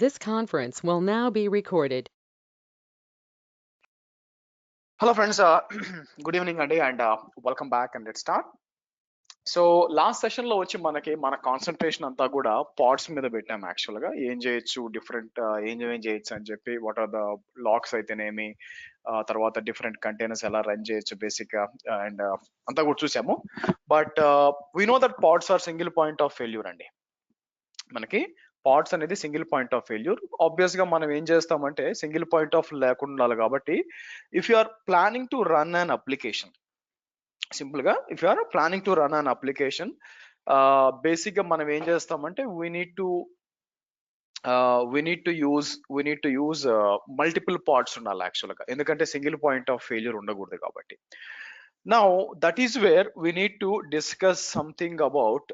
This conference will now be recorded. Hello friends, good evening Andi, and welcome back, and let's start. So last session లో వచ్చి మన concentration అంతా కూడా pads మీద పెట్టాం. Actual గా ఏం చేయొచ్చు, డిఫరెంట్ ఏం చేయొచ్చు అని చెప్పి, వాట్ ఆర్ ద లాక్స్ అయితేనేమి, తర్వాత డిఫరెంట్ కంటైనర్స్ ఎలా రన్ చేయొచ్చు బేసిక్ గా, అండ్ అంతా కూడా చూసాము. But we know that pods are single point of failure అండి. మనకి పాడ్స్ అనేది single point of failure. Obvious గా మనం ఏం చేస్తామంటే సింగిల్ పాయింట్ ఆఫ్ లేకుండా ఉండాలి. కాబట్టి if you are planning to run an application, simple గా if you are planning to run an application, basic గా మనం ఏం చేస్తామంటే we need to use multiple parts ఉండాలి యాక్చువల్ గా, ఎందుకంటే సింగిల్ పాయింట్ ఆఫ్ ఫెయిల్యూర్ ఉండకూడదు కాబట్టి. Now that is where we need to discuss something about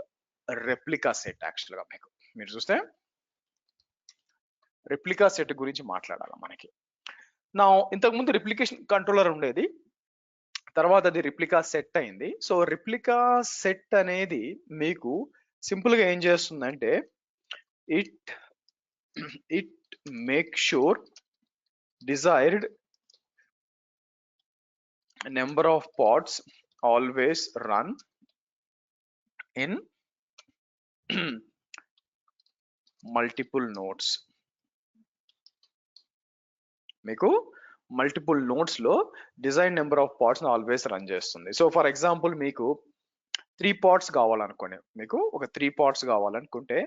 replica set. Actual గా మీరు చూస్తే రెప్లికా సెట్ గురించి మాట్లాడాలి మనకి. నా ఇంతకుముందు రిప్లికేషన్ కంట్రోలర్ ఉండేది, తర్వాత అది రిప్లికా సెట్ అయింది. సో రిప్లికా సెట్ అనేది మీకు సింపుల్ గా ఏం చేస్తుందంటే it make sure desired number of pods always run in multiple nodes. మీకు మల్టిపుల్ నోడ్స్ లో design number of parts always run చేస్తుంది. సో ఫర్ ఎగ్జాంపుల్ మీకు 3 పార్ట్స్ కావాలనుకోండి, మీకు ఒక 3 పార్ట్స్ కావాలనుకుంటే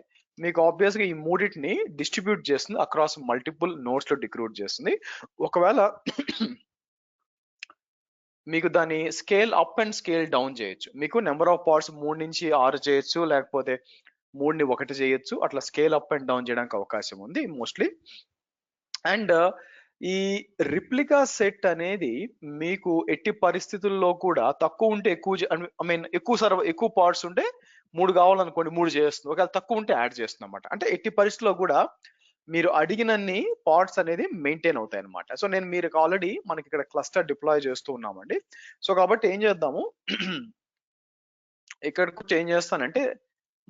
మీకు ఆబ్వియస్ గా ఈ మూడింటిని డిస్ట్రిబ్యూట్ చేస్తుంది, అక్రాస్ మల్టిపుల్ నోడ్స్ లో డిక్రూట్ చేస్తుంది. ఒకవేళ మీకు దాన్ని scale up and scale down చేయొచ్చు. మీకు నెంబర్ ఆఫ్ పార్ట్స్ 3 నుంచి 6 చేయొచ్చు, లేకపోతే 3ని 1 చేయొచ్చు. అట్లా స్కేల్ అప్ అండ్ డౌన్ చేయడానికి అవకాశం ఉంది మోస్ట్లీ. అండ్ ఈ రిప్లికా సెట్ అనేది మీకు ఎట్టి పరిస్థితుల్లో కూడా తక్కువ ఉంటే ఎక్కువ పార్ట్స్ ఉంటే 3 కావాలనుకోండి 3 చేస్తుంది, ఒకవేళ తక్కువ ఉంటే యాడ్ చేస్తుంది అనమాట. అంటే ఎట్టి పరిస్థితుల్లో కూడా మీరు అడిగినన్ని పార్ట్స్ అనేది మెయింటైన్ అవుతాయి అనమాట. సో నేను మీరు ఆల్రెడీ మనకి ఇక్కడ క్లస్టర్ డిప్లాయ్ చేస్తూ ఉన్నామండి. సో కాబట్టి ఏం చేద్దాము, ఇక్కడికి ఏం చేస్తానంటే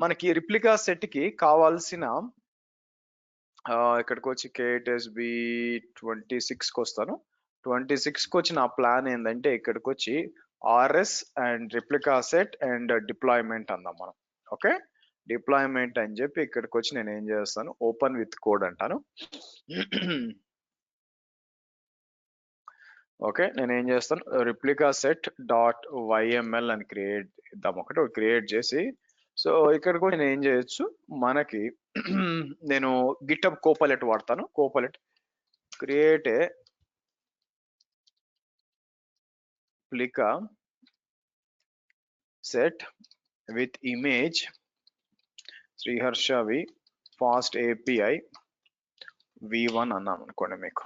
మనకి రిప్లికా సెట్ కి కావాల్సిన ఇక్కడికి వచ్చి KTSB 26కి వస్తాను. 26కి వచ్చి నా ప్లాన్ ఏంటంటే ఇక్కడికి వచ్చి RS and replica set and deployment అందాం మనం. ఓకే, డిప్లాయ్మెంట్ అని చెప్పి ఇక్కడికి వచ్చి నేను ఏం చేస్తాను, ఓపెన్ విత్ కోడ్ అంటాను. ఓకే, నేను ఏం చేస్తాను, రిప్లికా సెట్ డాట్ YML అని క్రియేట్ ఇద్దాం, ఒకటి క్రియేట్ చేసి. సో ఇక్కడ కూడా నేను ఏం చేయొచ్చు, మనకి నేను గిటబ్ కోపైలట్ వాడతాను. Copilot create a replica set with image Sriharsha V fast API V1 అన్నాను అనుకోండి మీకు.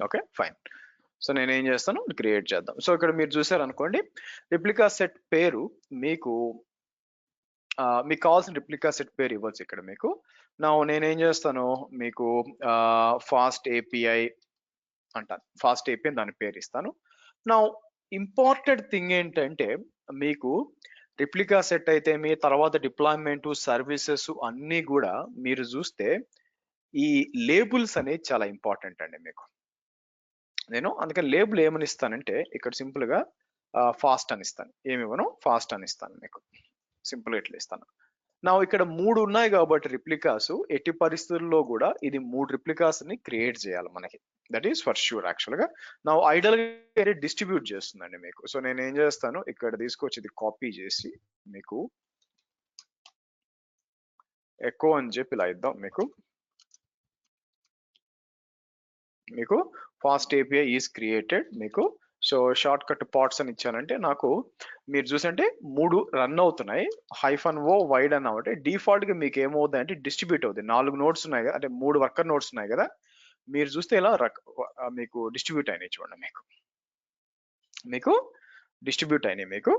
Okay fine. సో నేను ఏం చేస్తాను, క్రియేట్ చేద్దాం. సో ఇక్కడ మీరు చూసారు అనుకోండి, రిప్లికా సెట్ పేరు మీకు కావాల్సిన రిప్లికా సెట్ పేరు ఇవ్వచ్చు ఇక్కడ మీకు. నేనేం చేస్తాను, మీకు ఫాస్ట్ API అంటాను, ఫాస్ట్ API దాని పేరు ఇస్తాను. నా ఇంపార్టెంట్ థింగ్ ఏంటంటే మీకు రిప్లికా సెట్ అయితే మీ తర్వాత డిప్లాయ్మెంట్ సర్వీసెస్ అన్నీ కూడా మీరు చూస్తే ఈ లేబుల్స్ అనేది చాలా ఇంపార్టెంట్ అండి మీకు. నేను అందుకని లేబుల్ ఏమని ఇస్తానంటే ఇక్కడ సింపుల్ గా ఫాస్ట్ అని ఇస్తాను, ఏమి ఇవ్వను ఫాస్ట్ అని ఇస్తాను మీకు, సింపుల్ ఇట్లా ఇస్తాను. ఇక్కడ 3 ఉన్నాయి కాబట్టి రిప్లికాస్, ఎట్టి పరిస్థితుల్లో కూడా ఇది 3 రిప్లికాస్ ని క్రియేట్ చేయాలి మనకి, that is for sure. Actual గా ఐడల్ గా డిస్ట్రిబ్యూట్ చేస్తుందండి మీకు. సో నేను ఏం చేస్తాను, ఇక్కడ తీసుకొచ్చి ఇది కాపీ చేసి మీకు ఎకో అని చెప్పి ఇలా ఇద్దాం మీకు ఫాస్ట్ API ఈస్ క్రియేటెడ్ మీకు. సో షార్ట్ కట్ పార్ట్స్ అని ఇచ్చానంటే నాకు మీరు చూసంటే 3 రన్ అవుతున్నాయి, -O వైడ్ అని అంటే డిఫాల్ట్ గా మీకు ఏమవుతుంది అంటే డిస్ట్రిబ్యూట్ అవుతుంది. 4 నోట్స్ ఉన్నాయి కదా, అంటే 3 వర్కర్ నోట్స్ ఉన్నాయి కదా, మీరు చూస్తే ఇలా మీకు డిస్ట్రిబ్యూట్ అయినాయి చూడండి, మీకు డిస్ట్రిబ్యూట్ అయినాయి మీకు.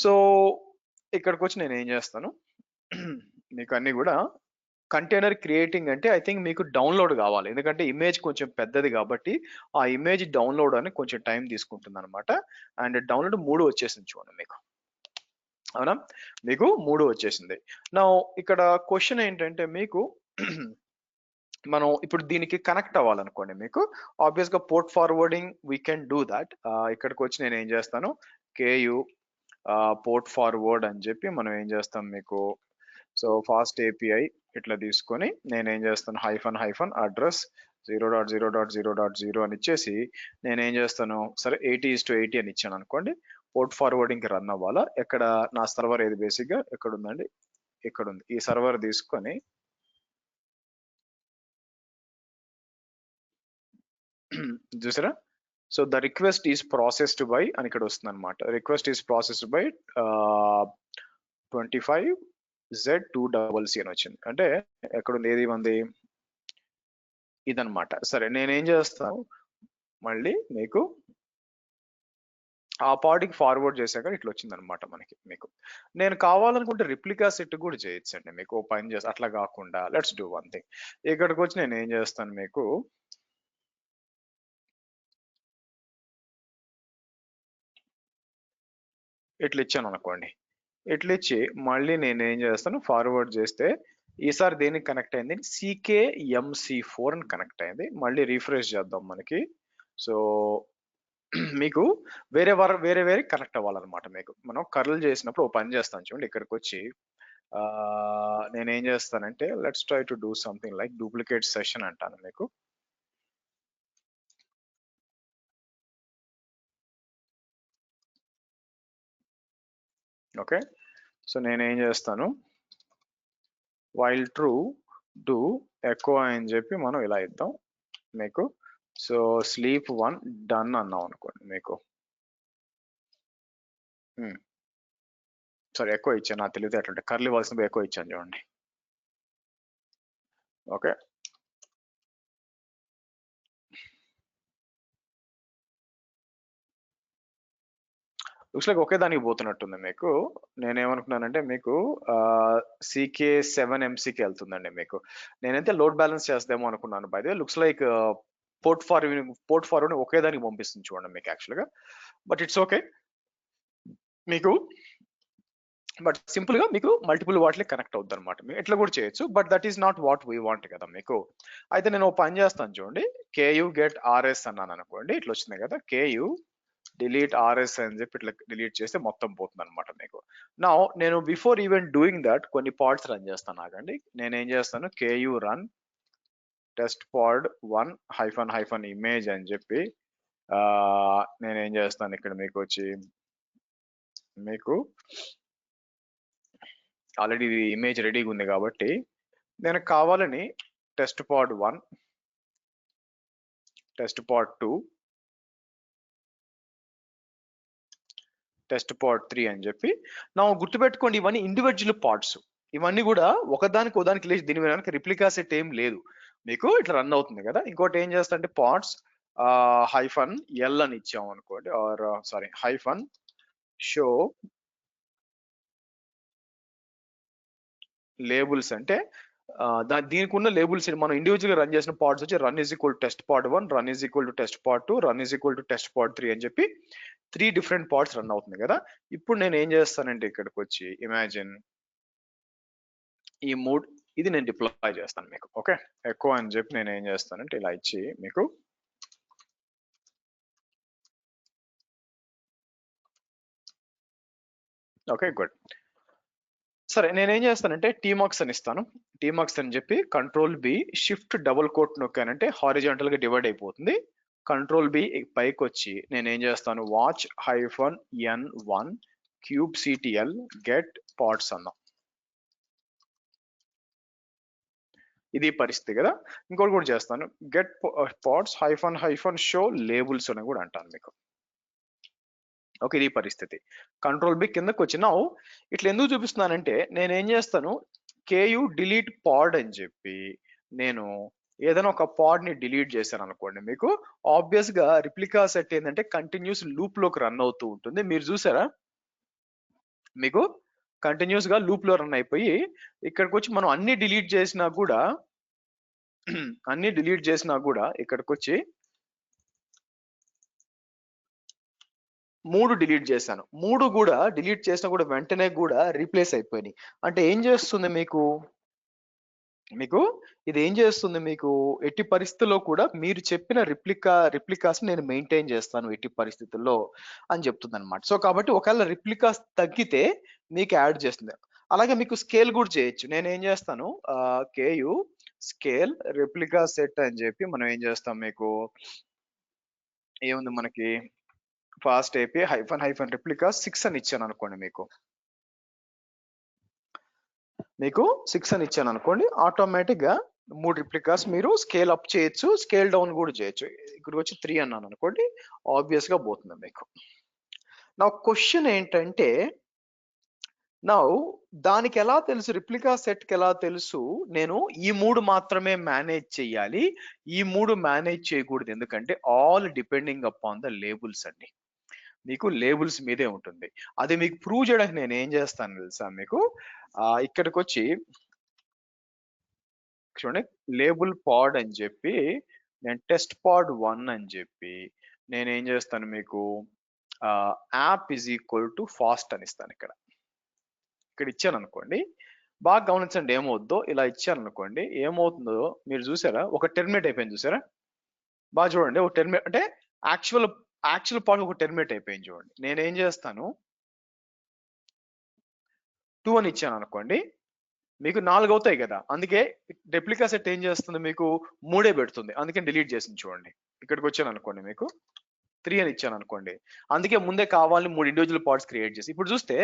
సో ఇక్కడికి వచ్చి నేను ఏం చేస్తాను, మీకు అన్ని కూడా కంటైనర్ క్రియేటింగ్ అంటే ఐ థింక్ మీకు డౌన్లోడ్ కావాలి, ఎందుకంటే ఇమేజ్ కొంచెం పెద్దది కాబట్టి ఆ ఇమేజ్ డౌన్లోడ్ అని కొంచెం టైం తీసుకుంటుంది అనమాట. అండ్ డౌన్లోడ్ 3 వచ్చేసింది చూడండి మీకు, అవునా, మీకు 3 వచ్చేసింది. నా ఇక్కడ క్వశ్చన్ ఏంటంటే మీకు మనం ఇప్పుడు దీనికి కనెక్ట్ అవ్వాలనుకోండి, మీకు ఆబ్వియస్ గా port forwarding we can do that. ఇక్కడికి వచ్చి నేను ఏం చేస్తాను, కేయు పోర్ట్ ఫార్వర్డ్ అని చెప్పి మనం ఏం చేస్తాం మీకు, సో ఫాస్ట్ ఏపీఐ ఇట్లా తీసుకొని నేను ఏం చేస్తాను, హైఫన్ అడ్రస్ 0.0.0.0 అని ఇచ్చేసి నేను ఏం చేస్తాను, సరే 80:80 అని ఇచ్చాను అనుకోండి, పోర్ట్ ఫార్వర్డింగ్ కి రన్ అవ్వాలా. ఎక్కడ నా సర్వర్ ఏది బేసిక్ గా ఎక్కడ ఉందండి, ఇక్కడ ఉంది. ఈ సర్వర్ తీసుకొని చూసారా, so the request is processed by అని ఇక్కడ వస్తుంది అనమాట. Request is processed by 25Z2CC అని వచ్చింది. అంటే ఎక్కడుంది, ఏది ఉంది, ఇదనమాట. సరే నేనేం చేస్తాను, మళ్ళీ మీకు ఆ పార్టీకి ఫార్వర్డ్ చేశాక ఇట్లా వచ్చింది అనమాట మనకి. మీకు నేను కావాలనుకుంటే రిప్లికా సెట్ కూడా చేయొచ్చండి, మీకు పని చేసి అట్లా కాకుండా లెట్స్ డూ వన్ థింగ్. ఇక్కడికి వచ్చి నేను ఏం చేస్తాను, మీకు ఇట్లా ఇచ్చాను అనుకోండి, ఇట్లా ఇచ్చి మళ్ళీ నేను ఏం చేస్తాను, ఫార్వర్డ్ చేస్తే ఈసారి దేనికి కనెక్ట్ అయింది, CKMC4 అని కనెక్ట్ అయింది. మళ్ళీ రీఫ్రెష్ చేద్దాం మనకి. సో మీకు వేరే వేరే కనెక్ట్ అవ్వాలన్నమాట. మీకు మనం కర్ల్ చేసినప్పుడు ఓ పని చేస్తాను చూడండి, ఇక్కడికి వచ్చి నేనేం చేస్తానంటే let's try to do something like duplicate session అంటాను మీకు. ఓకే, సో నేనేం చేస్తాను, వైల్ ట్రూ డూ ఎకో అని చెప్పి మనం ఇలా ఇద్దాం మీకు. సో స్లీప్ 1 డన్ అన్నాం అనుకోండి మీకు, సరే ఎక్కువ ఇచ్చాను, నా తెలియదు ఎట్లంటే కర్లు ఇవ్వాల్సిన ఎక్కువ ఇచ్చాను చూడండి. ఓకే, లుక్స్ లైక్ ఒకే దానికి పోతున్నట్టుంది మీకు. నేనేమనుకున్నానంటే మీకు CK7MC వెళ్తుందండి మీకు. నేనైతే లోడ్ బ్యాలెన్స్ చేద్దామో అనుకున్నాను. By the way looks like port forward okay దానికి పంపిస్తుంది చూడండి మీకు యాక్చువల్గా. బట్ ఇట్స్ ఓకే మీకు, బట్ సింపుల్ గా మీకు మల్టిపుల్ వాటికి కనెక్ట్ అవుద్ది అనమాట. మీరు ఎట్లా కూడా చేయొచ్చు, but that is not what we want కదా మీకు. అయితే నేను పని చేస్తాను చూడండి, KU get RS అన్నాను అనుకోండి, ఇట్లా వచ్చింది కదా, KU delete RS అని చెప్పి ఇట్లా డిలీట్ చేస్తే మొత్తం పోతుంది అనమాట మీకు. నా నేను బిఫోర్ ఈవెన్ డూయింగ్ దట్ కొన్ని పార్ట్స్ రన్ చేస్తాను ఆగండి. నేనేం చేస్తాను, KU run test pod 1 -image అని చెప్పి నేనేం చేస్తాను, ఇక్కడ మీకు వచ్చి మీకు ఆల్రెడీ ఇమేజ్ రెడీగా ఉంది కాబట్టి నేను కావాలని test pod 1 test pod 2 test pod 3 అని చెప్పి నా గుర్తుపెట్టుకోండి, ఇవన్నీ ఇండివిజువల్ పార్ట్స్. ఇవన్నీ కూడా ఒకదానికి ఉదానికి లేచి దీని వెనక రిప్లికా సెట్ ఏం లేదు మీకు, ఇట్లా రన్ అవుతుంది కదా. ఇంకోటి ఏం చేస్తా అంటే పార్ట్స్ -L అని ఇచ్చాము అనుకోండి, ఆర్ సారీ -show లేబుల్స్ అంటే దీనికి ఉన్న లేబుల్స్ మనం ఇండివిజువల్ గా రన్ చేసిన పార్ట్స్ వచ్చి run is equal to test pod 1, run is equal to test pod 2, run is equal to test pod 3 అని చెప్పి 3 డిఫరెంట్ పార్ట్స్ రన్ అవుతుంది కదా. ఇప్పుడు నేను ఏం చేస్తానంటే ఇక్కడికి వచ్చి ఇమాజిన్ ఈ ఇది నేను డిప్లాయ్ చేస్తాను మీకు. ఓకే, ఎక్కువ అని చెప్పి నేను ఏం చేస్తానంటే ఇలా ఇచ్చి మీకు ఓకే గుడ్. సరే నేనేం చేస్తానంటే టీమాక్స్ అని ఇస్తాను, టీమాక్స్ అని చెప్పి Ctrl+B షిఫ్ట్ డబుల్ కోట్ నొక్కానంటే హారిజాంటల్ గా డివైడ్ అయిపోతుంది. Ctrl+B పైకి వచ్చి నేనేం చేస్తాను, watch -N1 kubectl get pods అన్నాం. ఇది పరిస్థితి కదా. ఇంకోటి కూడా చేస్తాను, get pods -show labels అని కూడా అంటాను మీకు. ఓకే, ఇది పరిస్థితి. Ctrl+B కిందకి వచ్చినా ఇట్లా ఎందుకు చూపిస్తున్నానంటే నేనేం చేస్తాను, KU delete pod అని చెప్పి నేను ఏదైనా ఒక పాడ్ ని డిలీట్ చేశాను అనుకోండి, మీకు ఆబ్వియస్ గా రిప్లికా సెట్ ఏంటంటే కంటిన్యూస్ లూప్ లోకి రన్ అవుతూ ఉంటుంది. మీరు చూసారా, మీకు కంటిన్యూస్ గా లూప్ లో రన్ అయిపోయి ఇక్కడికి వచ్చి మనం అన్ని డిలీట్ చేసినా కూడా ఇక్కడికి వచ్చి 3 డిలీట్ చేశాను. 3 కూడా డిలీట్ చేసినా కూడా వెంటనే కూడా రీప్లేస్ అయిపోయినాయి. అంటే ఏం చేస్తుంది మీకు ఇది ఏం చేస్తుంది మీకు ఎట్టి పరిస్థితుల్లో కూడా మీరు చెప్పిన రిప్లికాస్ నేను మెయింటైన్ చేస్తాను ఎట్టి పరిస్థితుల్లో అని చెప్తుంది అనమాట. సో కాబట్టి ఒకవేళ రిప్లికాస్ తగ్గితే మీకు యాడ్ చేస్తుంది. అలాగే మీకు స్కేల్ కూడా చేయొచ్చు. నేను ఏం చేస్తాను కేయు స్కేల్ రిప్లికా సెట్ అని చెప్పి మనం ఏం చేస్తాం మీకు ఏముంది మనకి ఫాస్ట్ ఏపీ హైఫన్ రిప్లికా 6 అని ఇచ్చాను అనుకోండి మీకు 6 అని ఇచ్చాను అనుకోండి ఆటోమేటిక్ గా 3 రిప్లికాస్ మీరు స్కేల్ అప్ చేయొచ్చు స్కేల్ డౌన్ కూడా చేయొచ్చు. ఇక్కడ వచ్చి 3 అన్నాను అనుకోండి ఆబ్వియస్ గా పోతుంది మీకు. నా క్వశ్చన్ ఏంటంటే దానికి ఎలా తెలుసు రిప్లికా సెట్ కి ఎలా తెలుసు నేను ఈ 3 మాత్రమే మేనేజ్ చేయాలి ఈ 3 మేనేజ్ చేయకూడదు ఎందుకంటే all depending upon the labels అండి. మీకు లేబుల్స్ మీదే ఉంటుంది. అది మీకు ప్రూవ్ చేయడానికి నేను ఏం చేస్తాను తెలుసా మీకు ఇక్కడికి వచ్చి చూడండి లేబుల్ పాడ్ అని చెప్పి నేను టెస్ట్ పాడ్ 1 అని చెప్పి నేను ఏం చేస్తాను మీకు app is equal to fast అని ఇస్తాను. ఇక్కడ ఇచ్చాను అనుకోండి బాగా గమనించండి ఏమవుద్దో ఇలా ఇచ్చాను అనుకోండి ఏమవుతుందో మీరు చూసారా ఒక టెర్మినేట్ అయిపోయింది చూసారా బాగా చూడండి ఒక టెర్మినేట్ అంటే యాక్చువల్ పార్ట్ ఒక టెర్మినేట్ అయిపోయింది చూడండి. నేనేం చేస్తాను 2 అని ఇచ్చాను అనుకోండి మీకు 4 అవుతాయి కదా అందుకే రెప్లికా సెట్ ఏం చేస్తుంది మీకు 3 పెడుతుంది అందుకని డిలీట్ చేసింది చూడండి. ఇక్కడికి వచ్చాను అనుకోండి మీకు 3 అని ఇచ్చాను అనుకోండి అందుకే ముందే కావాలని 3 ఇండివిజువల్ పార్ట్స్ క్రియేట్ చేసి ఇప్పుడు చూస్తే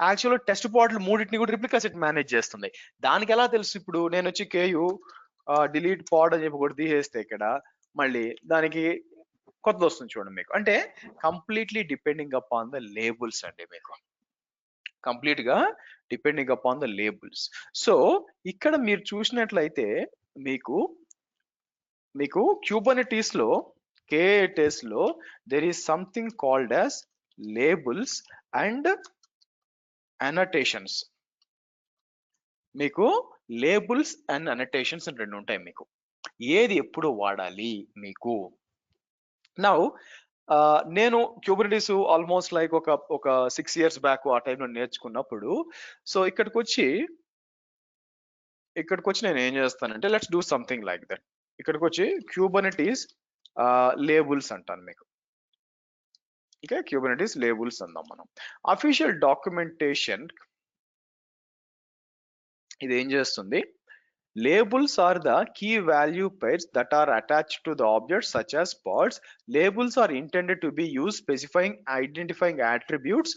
యాక్చువల్ టెస్ట్ పార్ట్లు 3టిని కూడా రిప్లికా సెట్ మేనేజ్ చేస్తుంది. దానికి ఎలా తెలుసు ఇప్పుడు నేను వచ్చి కేయు డిలీట్ పాడ్ అని చెప్పి కూడా తీసేస్తే ఇక్కడ మళ్ళీ దానికి కొత్తది వస్తుంది చూడండి మీకు. అంటే completely depending upon the labels అండి మీకు కంప్లీట్ గా depending upon the labels. So ఇక్కడ మీరు చూసినట్లయితే మీకు క్యూబర్నెటీస్ లో K8s లో there is something called as labels and annotations. మీకు లేబుల్స్ అండ్ అనోటేషన్స్ అని 2 ఉంటాయి. మీకు ఏది ఎప్పుడు వాడాలి మీకు నేను క్యూబర్నెటీస్ ఆల్మోస్ట్ లైక్ ఒక 6 years బ్యాక్ ఆ టైంలో నేర్చుకున్నప్పుడు సో ఇక్కడికి వచ్చి నేను ఏం చేస్తానంటే let's do something like that. ఇక్కడికి వచ్చి క్యూబర్నెటీస్ లేబుల్స్ అంటాను మీకు. ఓకే క్యూబర్నెటీస్ లేబుల్స్ అందాం మనం. అఫీషియల్ డాక్యుమెంటేషన్ ఇది ఏం చేస్తుంది labels are the key value pairs that are attached to the objects such as pods. Labels are intended to be used specifying identifying attributes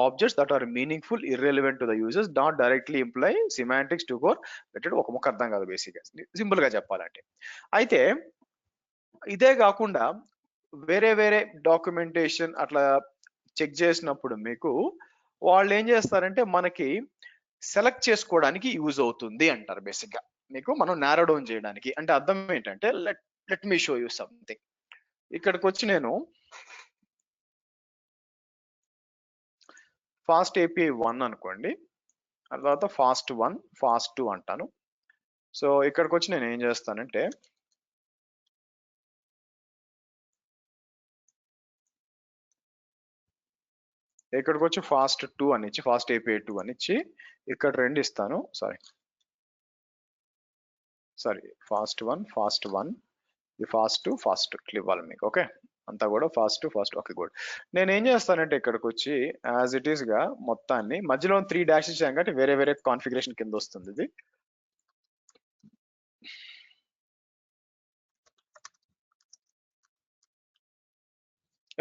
objects that are meaningful irrelevant to the users not directly imply semantics to core పెట్టాడు ఒక ముక్క అర్థం కాదు బేసిక్గా simple గా చెప్పాలంటే. అయితే ఇదే కాకుండా వేరే డాక్యుమెంటేషన్ అట్లా చెక్ చేసినప్పుడు మీకు వాళ్ళు ఏం చేస్తారంటే మనకి సెలెక్ట్ చేసుకోవడానికి యూజ్ అవుతుంది అంటారు బేసిక్ గా మీకు మనం నారో డౌన్ చేయడానికి. అంటే అర్థం ఏంటంటే let me show you something. ఇక్కడికి వచ్చి నేను ఫాస్ట్ ఏపీఐ 1 అనుకోండి ఆ తర్వాత ఫాస్ట్ 1 ఫాస్ట్ 2 అంటాను. సో ఇక్కడికి వచ్చి నేను ఏం చేస్తానంటే ఇక్కడికి వచ్చి ఫాస్ట్ 2 అని ఇచ్చి ఫాస్ట్ ఏపీఐ 2 అని ఇచ్చి ఇక్కడ 2 ఇస్తాను. సారీ ఫాస్ట్ 1 ఫాస్ట్ 1 ఇది ఫాస్ట్ 2 ఫాస్ట్ 2 ఇవ్వాలి మీకు. ఓకే అంతా కూడా ఫాస్ట్ ఓకే గుడ్. నేను ఏం చేస్తానంటే ఇక్కడికి వచ్చి యాజ్ ఇట్ ఈస్ గా మొత్తాన్ని మధ్యలో 3 డాష్ ఇచ్చాం కాబట్టి వేరే కాన్ఫిగరేషన్ కింద వస్తుంది ఇది.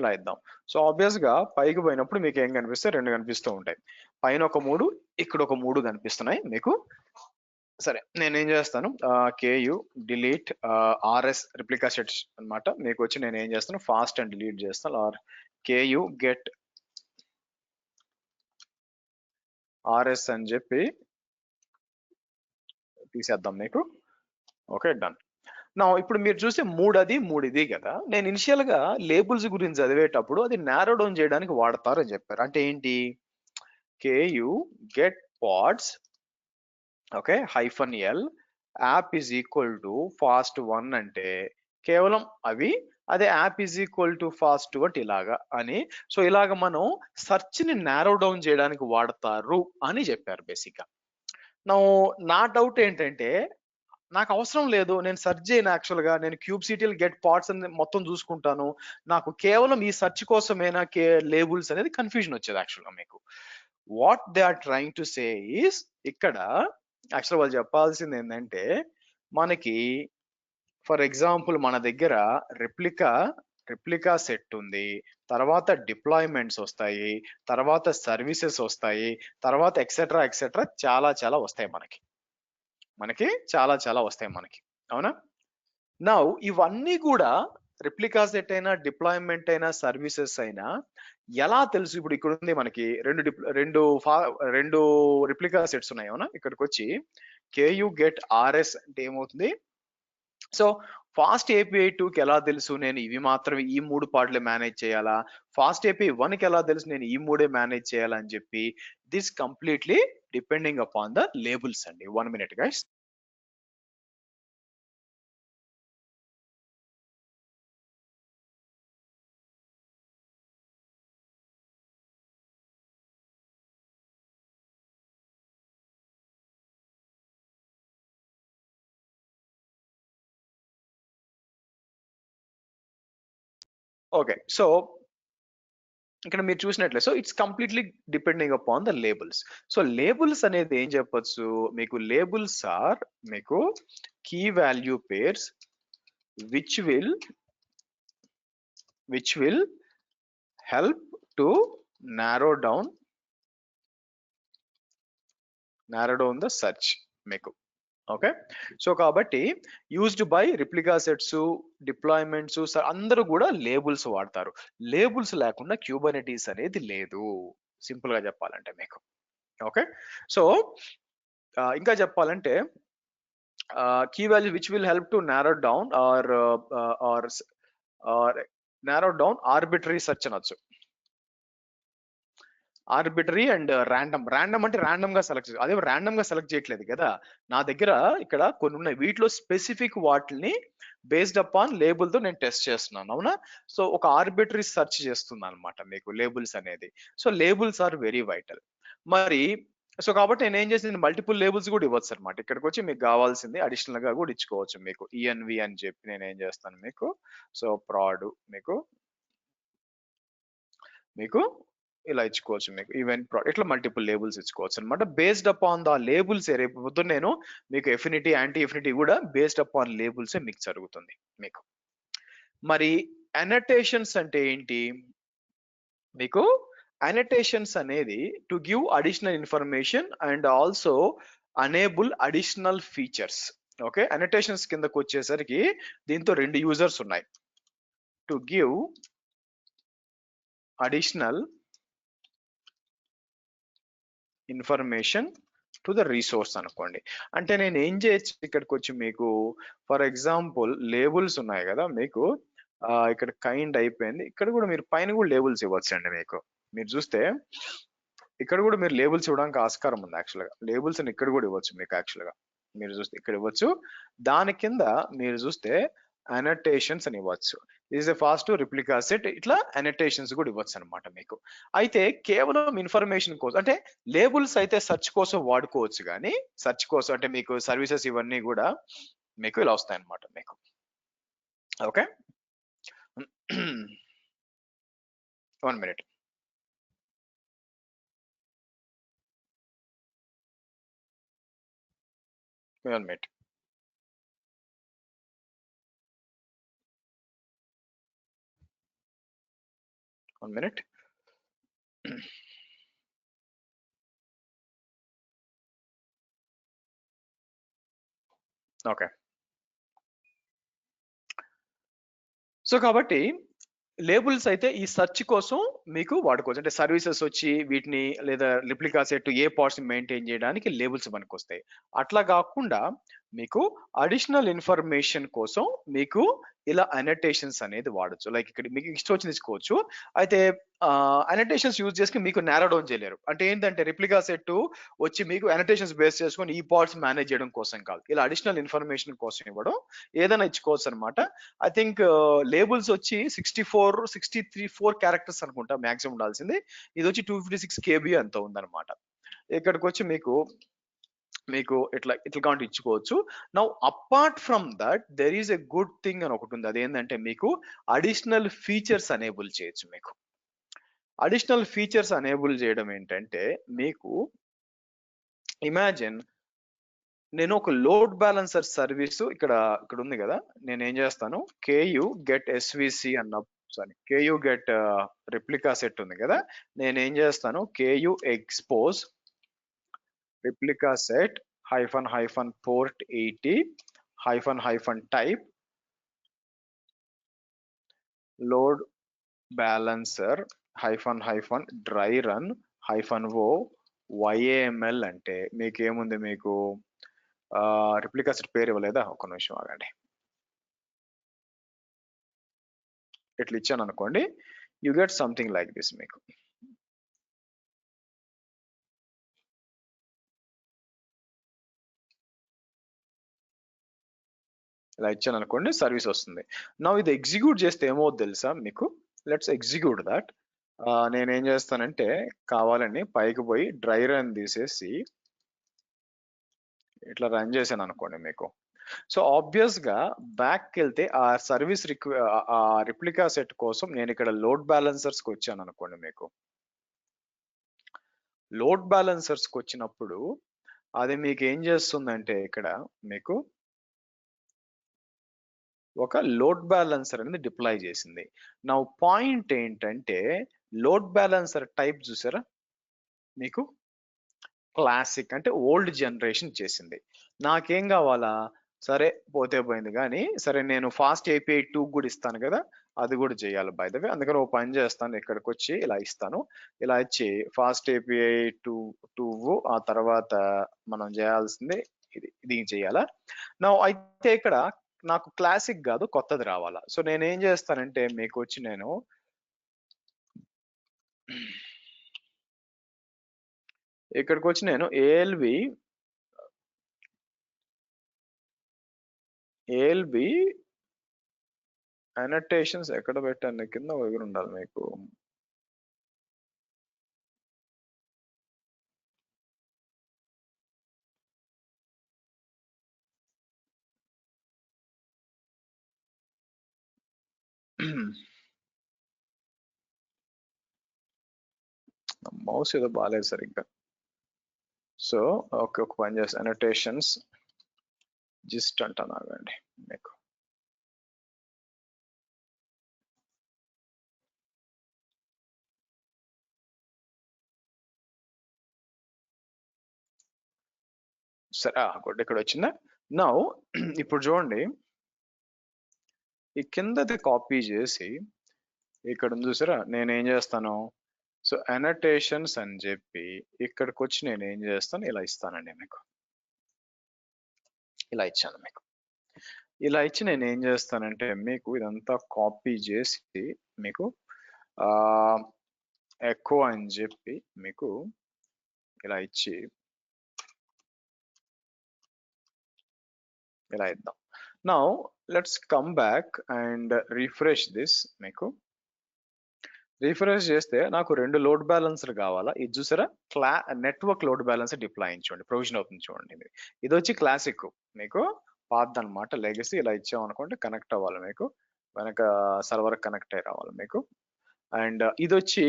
ఇలా ఇద్దాం. సో ఆబ్వియస్ గా పైకి పోయినప్పుడు మీకు ఏం కనిపిస్తాయి 2 కనిపిస్తూ ఉంటాయి. పైన ఒక 3 ఇక్కడ ఒక 3 కనిపిస్తున్నాయి మీకు. సరే నేనేం చేస్తాను Ku delete RS replica sets అనమాట. మీకు వచ్చి నేను ఏం చేస్తాను ఫాస్ట్ అండ్ డిలీట్ చేస్తాను ఆర్ కేయు గెట్ ఆర్ఎస్ అని చెప్పి తీసేద్దాం మీకు. Okay done. నా ఇప్పుడు మీరు చూస్తే 3 అది 3 ఇది కదా. నేను ఇనిషియల్ గా లేబుల్స్ గురించి చదివేటప్పుడు అది నారో డౌన్ చేయడానికి వాడతారు అని చెప్పారు. అంటే ఏంటి Ku get pods, okay, -l app is equal to fast1 అంటే కేవలం అవి అదే app is equal to fast2 అంటే ఇలాగా అని. సో ఇలాగ మనం సెర్చ్ ని నారో డౌన్ చేయడానికి వాడతారు అని చెప్పారు బేసిక్ గా. నా డౌట్ ఏంటంటే నాకు అవసరం లేదు, నేను సెర్చ్ చేయను, యాక్చువల్ గా నేను kubectl గెట్ పార్ట్స్ అని మొత్తం చూసుకుంటాను, నాకు కేవలం ఈ సెర్చ్ కోసమేనా లేబుల్స్ అనేది కన్ఫ్యూజన్ వచ్చేది యాక్చువల్ గా మీకు. What they are trying to say is, ఇక్కడ యాక్చువల్ వాళ్ళు చెప్పాల్సింది ఏంటంటే మనకి ఫర్ ఎగ్జాంపుల్ మన దగ్గర రెప్లికా సెట్ ఉంది, తర్వాత డిప్లాయ్మెంట్స్ వస్తాయి, తర్వాత సర్వీసెస్ వస్తాయి, తర్వాత ఎక్సెట్రా ఎక్సెట్రా చాలా చాలా వస్తాయి మనకి చాలా వస్తాయి మనకి, అవునా? నౌ ఇవన్నీ కూడా రెప్లికా సెట్ అయినా డిప్లాయ్మెంట్ అయినా సర్వీసెస్ అయినా ఎలా తెలుసు? ఇప్పుడు ఇక్కడ ఉంది మనకి రెండు రెప్లికా సెట్స్ ఉన్నాయి, అవునా? ఇక్కడికి వచ్చి KU get RS అంటే ఏమవుతుంది? సో ఫాస్ట్ API 2 కి ఎలా తెలుసు నేను ఇవి మాత్రమే ఈ 3 పార్ట్లే మేనేజ్ చేయాలా, ఫాస్ట్ API 1 కి ఎలా తెలుసు నేను ఈ 3 మేనేజ్ చేయాలా అని చెప్పి, this completely depending upon the labels అండి. 1 minute గైస్. ఓకే, సో ఇక్కడ మీరు చూసినట్లే, so it's completely depending upon the labels. So labels అనేది ఏం చెప్పొచ్చు మీకు? లేబుల్స్ ఆర్ మీకు key value pairs which will help to narrow down the search మీకు. ఓకే, సో కాబట్టి used by replica sets, deployments అందరూ కూడా లేబుల్స్ వాడతారు. లేబుల్స్ లేకుండా క్యూబర్నెటీస్ అనేది లేదు, సింపుల్ గా చెప్పాలంటే మీకు. ఓకే, సో ఇంకా చెప్పాలంటే key value which will help to narrow down or narrow down arbitrary search అనొచ్చు. ఆర్బిటరీ అండ్ ర్యాండమ్ అంటే ర్యాండమ్ గా సెలెక్ట్ చేయాలి. అదే ర్యాండమ్ గా సెలెక్ట్ చేయట్లేదు కదా, నా దగ్గర ఇక్కడ కొన్ని ఉన్నాయి, వీటిలో స్పెసిఫిక్ వాటిని బేస్డ్ అపాన్ లేబుల్ తో నేను టెస్ట్ చేస్తున్నాను, అవునా? సో ఒక ఆర్బిటరీ సెర్చ్ చేస్తుంది అనమాట మీకు లేబుల్స్ అనేది. So labels are very vital. మరి సో కాబట్టి నేను ఏం చేసింది, మల్టిపుల్ లేబుల్స్ కూడా ఇవ్వచ్చు అనమాట. ఇక్కడికి వచ్చి మీకు కావాల్సింది అడిషనల్ గా కూడా ఇచ్చుకోవచ్చు మీకు. ENV అని చెప్పి నేను ఏం చేస్తాను మీకు, సో ప్రాడ్ మీకు ఇలా ఇచ్చుకోవచ్చు మీకు, ఈవెంట్ ఇట్లా మల్టిపుల్ లేబుల్స్ ఇచ్చుకోవచ్చు అనమాట. బేస్డ్ అపాన్ ద లేబుల్స్ రేపు పొద్దున్న నేను మీకు ఎఫినిటీ యాంటీ ఎఫినిటీ కూడా బేస్డ్ అపాన్ లేబుల్సే మీకు జరుగుతుంది మీకు. మరి అనటేషన్స్ అంటే ఏంటి మీకు? అనటేషన్స్ అనేది to give additional information and also enable additional features. Okay, annotations కిందకు వచ్చేసరికి దీంతో 2 యూజర్స్ ఉన్నాయి. To give additional information to the resource అనుకోండి. అంటే నేను ఏం చేయొచ్చు, ఇక్కడికి వచ్చి మీకు ఫర్ ఎగ్జాంపుల్ లేబుల్స్ ఉన్నాయి కదా మీకు, ఇక్కడ కైండ్ అయిపోయింది, ఇక్కడ కూడా మీరు పైన కూడా లేబుల్స్ ఇవ్వచ్చు అండి మీకు. మీరు చూస్తే ఇక్కడ కూడా మీరు లేబుల్స్ ఇవ్వడానికి ఆస్కారం ఉంది యాక్చువల్గా. లేబుల్స్ ఇక్కడ కూడా ఇవ్వచ్చు మీకు యాక్చువల్గా. మీరు చూస్తే ఇక్కడ ఇవ్వచ్చు, దాని కింద మీరు చూస్తే అనటేషన్స్ అని ఇవ్వచ్చు. Is a fast replica set, ఇట్లా అనటేషన్స్ కూడా ఇవ్వచ్చు అనమాట మీకు. అయితే కేవలం ఇన్ఫర్మేషన్ కోసం అంటే లేబుల్స్ అయితే సెర్చ్ కోసం వాడుకోవచ్చు, కానీ సెర్చ్ కోసం అంటే మీకు సర్వీసెస్ ఇవన్నీ కూడా మీకు ఇలా వస్తాయి అనమాట మీకు. Okay, 1 minute. One minute. Okay, so కాబట్టి లేబుల్స్ అయితే ఈ సెర్చ్ కోసం మీకు వాడుకోవచ్చు. అంటే సర్వీసెస్ వచ్చి వీటిని లేదా రిప్లికా సెట్ ఏ పార్ట్స్ మెయింటైన్ చేయడానికి లేబుల్స్ మనకు వస్తాయి. అట్లా కాకుండా మీకు అడిషనల్ ఇన్ఫర్మేషన్ కోసం మీకు ఇలా అనోటేషన్స్ అనేది వాడొచ్చు. లైక్ ఇక్కడ మీకు ఇష్టం వచ్చింది తీసుకోవచ్చు. అయితే అనోటేషన్స్ యూజ్ చేసుకొని మీకు నారో డౌన్ చేయలేరు. అంటే ఏంటంటే రిప్లికా సెట్ వచ్చి మీకు అనోటేషన్స్ బేస్ చేసుకొని ఈ పార్ట్స్ మేనేజ్ చేయడం కోసం కాదు. ఇలా అడిషనల్ ఇన్ఫర్మేషన్ కోసం ఇవ్వడం ఏదైనా ఇచ్చుకోవచ్చు అనమాట. ఐ థింక్ లేబుల్స్ వచ్చి 4 క్యారెక్టర్స్ అనుకుంటా మాక్సిమం ఉండాల్సింది. ఇది వచ్చి 256 KB అంత ఉందన్నమాట. ఇక్కడికి వచ్చి మీకు ఇట్లా కాంటి ఇచ్చుకోవచ్చు. Now apart from that there is a good thing అని ఒకటి ఉంది. అదేంటంటే మీకు అడిషనల్ ఫీచర్స్ అనేబుల్ చేయొచ్చు. మీకు అడిషనల్ ఫీచర్స్ అనేబుల్ చేయడం ఏంటంటే మీకు ఇమాజిన్ నేను ఒక లోడ్ బ్యాలెన్సర్ సర్వీస్ ఇక్కడ ఉంది కదా, నేను ఏం చేస్తాను KU get SVC KU get replica set ఉంది కదా, నేను ఏం చేస్తాను KU expose replica set --port 80 -type load balancer -dry run -o YAML అంటే మీకు ఏముంది, మీకు రిప్లికా సెట్ పేరు ఇవ్వలేదా, ఒక నిమిషం ఆగండి. ఇట్లా ఇచ్చాను అనుకోండి, you get something like this. మీకు ఇలా ఇచ్చాను అనుకోండి, సర్వీస్ వస్తుంది. నా ఇది ఎగ్జిక్యూట్ చేస్తే ఏమవుతుంది తెలుసా మీకు, లెట్స్ ఎగ్జిక్యూట్ దట్. నేనేం చేస్తానంటే కావాలని పైకి పోయి డ్రై రన్ తీసేసి ఇట్లా రన్ చేశాను అనుకోండి మీకు. సో ఆబ్వియస్ గా బ్యాక్ వెళ్తే ఆ సర్వీస్ ఆ రిప్లికా సెట్ కోసం నేను ఇక్కడ లోడ్ బ్యాలెన్సర్స్ కి వచ్చాను అనుకోండి. మీకు లోడ్ బ్యాలెన్సర్స్ కి వచ్చినప్పుడు అది మీకు ఏం చేస్తుందంటే ఇక్కడ మీకు ఒక లోడ్ బ్యాలెన్సర్ అనేది డిప్లాయ్ చేసింది. నా పాయింట్ ఏంటంటే లోడ్ బ్యాలెన్సర్ టైప్ చూసారా, మీకు క్లాసిక్ అంటే ఓల్డ్ జనరేషన్ చేసింది. నాకేం కావాలా, సరే పోతే పోయింది కానీ సరే నేను ఫాస్ట్ API 2 కూడా ఇస్తాను కదా, అది కూడా చేయాలి బై ద వే. అందుకని ఒక పని చేస్తాను, ఇక్కడికి వచ్చి ఇలా ఇస్తాను. ఇలా ఇచ్చి ఫాస్ట్ API 2 ఆ తర్వాత మనం చేయాల్సింది ఇది చేయాలా. నా అయితే ఇక్కడ నాకు క్లాసిక్ కాదు కొత్తది రావాలా. సో నేను ఏం చేస్తానంటే మీకు వచ్చి నేను ఇక్కడికి వచ్చి నేను ALB అనోటేషన్స్ ఎక్కడ పెట్టాను, కింద దగ్గర ఉండాలి మీకు. మౌస్ ఏదో బాగాలేదు సరిగ్గా. సో ఓకే, ఒక పని చేస్తాను, అనోటేషన్స్ జిస్ట్ అంటాను ఆగండి మీకు. సరే ఇక్కడ వచ్చిందా. నౌ ఇప్పుడు చూడండి, ఈ కిందది కాపీ చేసి ఇక్కడ చూసారా, నేనేం చేస్తాను, సో అనోటేషన్స్ అని చెప్పి ఇక్కడికి వచ్చి నేను ఏం చేస్తాను, ఇలా ఇస్తానండి మీకు. ఇలా ఇచ్చాను మీకు. ఇలా ఇచ్చి నేను ఏం చేస్తానంటే మీకు ఇదంతా కాపీ చేసి మీకు ఎకో అని చెప్పి మీకు ఇలా ఇచ్చి ఇలా ఇద్దాం. Now let's come back and refresh this. మీకు రిఫ్రెష్ చేస్తే నాకు 2 లోడ్ బ్యాలెన్సర్ కావాలా. ఇది చూసారా, నెట్వర్క్ లోడ్ బ్యాలెన్సర్ డిప్లాయించండి, ప్రొవిజన్ అవుతుంది చూడండి. ఇది వచ్చి క్లాసిక్ మీకు పాత్ అనమాట, లెగసీ. ఇలా ఇచ్చామనుకోండి కనెక్ట్ అవ్వాలి మీకు, వెనక సర్వర్ కనెక్ట్ అయ్యి రావాలి మీకు. అండ్ ఇది వచ్చి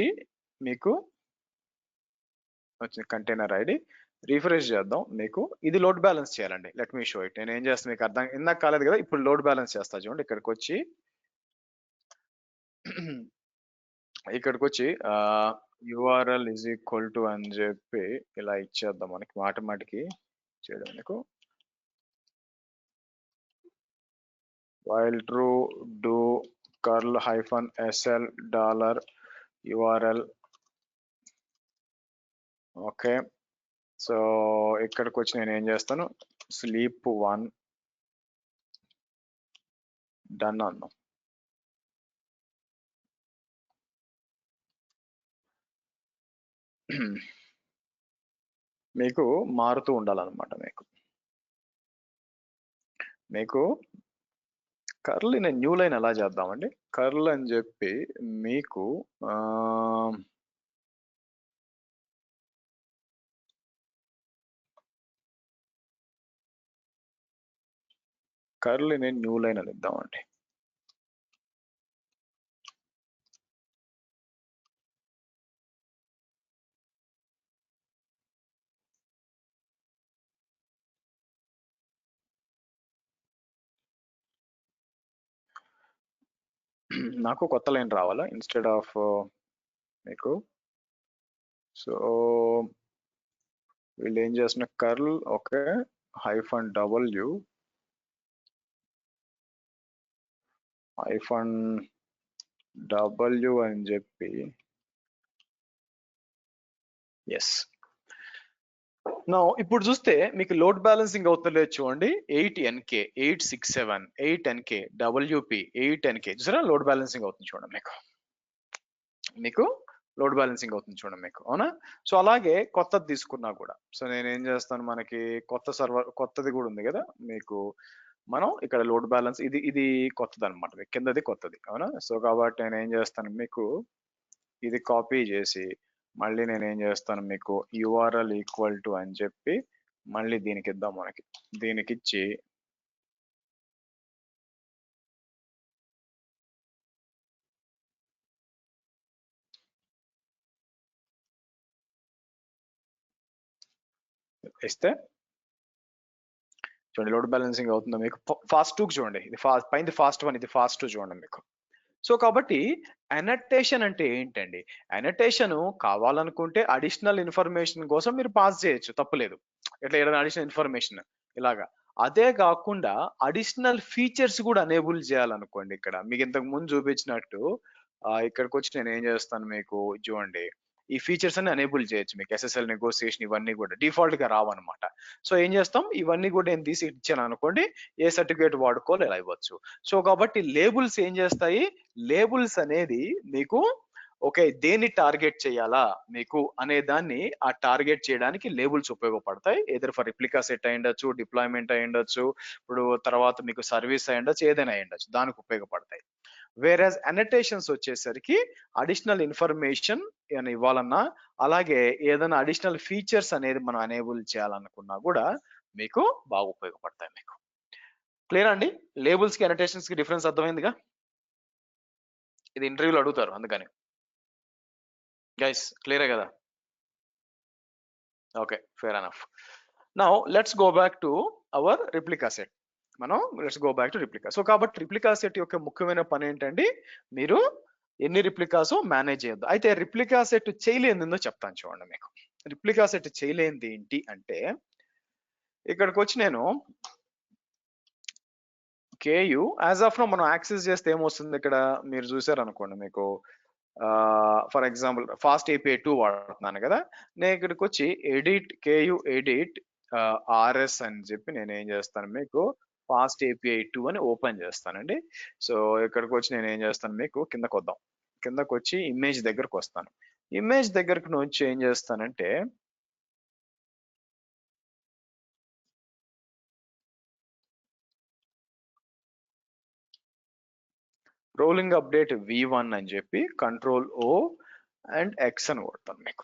మీకు వచ్చింది కంటైనర్ ID. రిఫ్రెష్ చేద్దాం మీకు. ఇది లోడ్ బ్యాలెన్స్ చేయాలండి. Let me show it. నేను ఏం చేస్తాను మీకు అర్థం, ఇందాక కాలేదు కదా, ఇప్పుడు లోడ్ బ్యాలెన్స్ చేస్తా చూడండి. ఇక్కడికి వచ్చి URL = అని చెప్పి ఇలా ఇచ్చేద్దాం మనకి, ఆటోమేటిక్ చేయడం మీకు. while true do curl -sl $URL. Okay, so ఇక్కడికి వచ్చి నేను ఏం చేస్తాను, స్లీప్ 1 డన్ అన్నాం. మీకు మారుతూ ఉండాలన్నమాట. మీకు కర్ల్ ఇన్ న్యూ లైన్ ఎలా చేద్దామండి? కర్ల్ అని చెప్పి మీకు కర్ల్ ఇన్ న్యూ లైన్ అని ఇద్దామండి. నాకు కొత్త లైన్ రావాలా ఇన్స్టెడ్ ఆఫ్ మీకు. సో వీళ్ళు ఏం చేసిన కర్ల్ ఓకే హైఫన్ డబ్ల్యూ అని చెప్పి ఎస్. నా ఇప్పుడు చూస్తే మీకు లోడ్ బ్యాలెన్సింగ్ అవుతుందో చూడండి. 8NK 867 8NK WP 8NK చూసారా లోడ్ బ్యాలెన్సింగ్ అవుతుంది చూడండి. మీకు లోడ్ బ్యాలెన్సింగ్ అవుతుంది చూడండి మీకు, అవునా? సో అలాగే కొత్తది తీసుకున్నా కూడా, సో నేను ఏం చేస్తాను, మనకి కొత్త సర్వర్ కొత్తది కూడా ఉంది కదా మీకు, మనం ఇక్కడ లోడ్ బ్యాలెన్స్ ఇది కొత్తది అనమాట, కిందది కొత్తది, అవునా? సో కాబట్టి నేను ఏం చేస్తాను, మీకు ఇది కాపీ చేసి మళ్ళీ నేను ఏం చేస్తాను, మీకు URL ఈక్వల్ టు అని చెప్పి మళ్ళీ దీనికి ఇద్దాం. మనకి దీనికి ఇచ్చి ఇస్తే చూడండి లోడ్ బ్యాలెన్సింగ్ అవుతుందో మీకు. ఫాస్ట్ 2 చూడండి, ఇది పైన ఫాస్ట్ 1, ఇది ఫాస్ట్ 2 చూడండి మీకు. సో కాబట్టి అనటేషన్ అంటే ఏంటండి? అనటేషన్ కావాలనుకుంటే అడిషనల్ ఇన్ఫర్మేషన్ కోసం మీరు పాస్ చేయొచ్చు, తప్పులేదు. ఇట్లా ఏదైనా అడిషనల్ ఇన్ఫర్మేషన్ ఇలాగా. అదే కాకుండా అడిషనల్ ఫీచర్స్ కూడా అనేబుల్ చేయాలనుకోండి. ఇక్కడ మీకు ఇంతకు ముందు చూపించినట్టు ఇక్కడికి వచ్చి నేను ఏం చేస్తాను, మీకు చూడండి ఈ ఫీచర్స్ అన్ని అనేబుల్ చేయొచ్చు. మీకు SSL నెగోసియేషన్ ఇవన్నీ కూడా డిఫాల్ట్ గా రావన్నమాట. సో ఏం చేస్తాం, ఇవన్నీ కూడా నేను తీసి ఇచ్చాను అనుకోండి, ఏ సర్టిఫికేట్ వాడుకోవాలి ఇలా ఇవ్వచ్చు. సో కాబట్టి లేబుల్స్ ఏం చేస్తాయి, లేబుల్స్ అనేది మీకు ఓకే దేన్ని టార్గెట్ చేయాలా మీకు అనే దాన్ని ఆ టార్గెట్ చేయడానికి లేబుల్స్ ఉపయోగపడతాయి. ఏదర్ ఫర్ రిప్లికా సెట్ అయి ఉండొచ్చు, డిప్లాయ్మెంట్ అయి ఉండొచ్చు, ఇప్పుడు తర్వాత మీకు సర్వీస్ అయి ఉండొచ్చు, ఏదైనా అయి ఉండొచ్చు, దానికి ఉపయోగపడతాయి. వేరేస్ అనటేషన్స్ వచ్చేసరికి అడిషనల్ ఇన్ఫర్మేషన్ అని ఇవ్వాలన్నా, అలాగే ఏదైనా అడిషనల్ ఫీచర్స్ అనేది మనం అనేబుల్ చేయాలనుకున్నా కూడా మీకు బాగా ఉపయోగపడతాయి. మీకు క్లియర్ అండి? లేబుల్స్ కి అనటేషన్స్ కి డిఫరెన్స్ అర్థమైందిగా? ఇది ఇంటర్వ్యూలో అడుగుతారు, అందుకని గైస్ క్లియరే కదా? Okay, fair enough. Now let's go back to our replica set. Let's go back to replica. So కాబట్టి రిప్లికా సెట్ యొక్క ముఖ్యమైన పని ఏంటండి, మీరు ఎన్ని రిప్లికాస్ మేనేజ్ చేయొద్దు. అయితే రిప్లికా సెట్ చేయలేనిదో చెప్తాను చూడండి మీకు. రిప్లికా సెట్ చేయలేనిది ఏంటి అంటే, ఇక్కడికి వచ్చి నేను KU యాజ్ ఆఫ్ నో మనం యాక్సెస్ చేస్తే ఏమొస్తుంది, ఇక్కడ మీరు చూసారు అనుకోండి, మీకు ఫర్ ఎగ్జాంపుల్ ఫాస్ట్ API 2 వాడుతున్నాను కదా, నేను ఇక్కడికి వచ్చి ఎడిట్ KU ఎడిట్ RS అని చెప్పి నేను ఏం చేస్తాను, మీకు ఫాస్ట్ API 2 అని ఓపెన్ చేస్తానండి. సో ఇక్కడికి వచ్చి నేను ఏం చేస్తాను, మీకు కిందకు వద్దాం, కిందకు వచ్చి ఇమేజ్ దగ్గరకు వస్తాను. ఇమేజ్ దగ్గరకు నుంచి ఏం చేస్తానంటే, రోలింగ్ అప్డేట్ V1 అని చెప్పి Ctrl+O అండ్ X అని కొడతాను మీకు.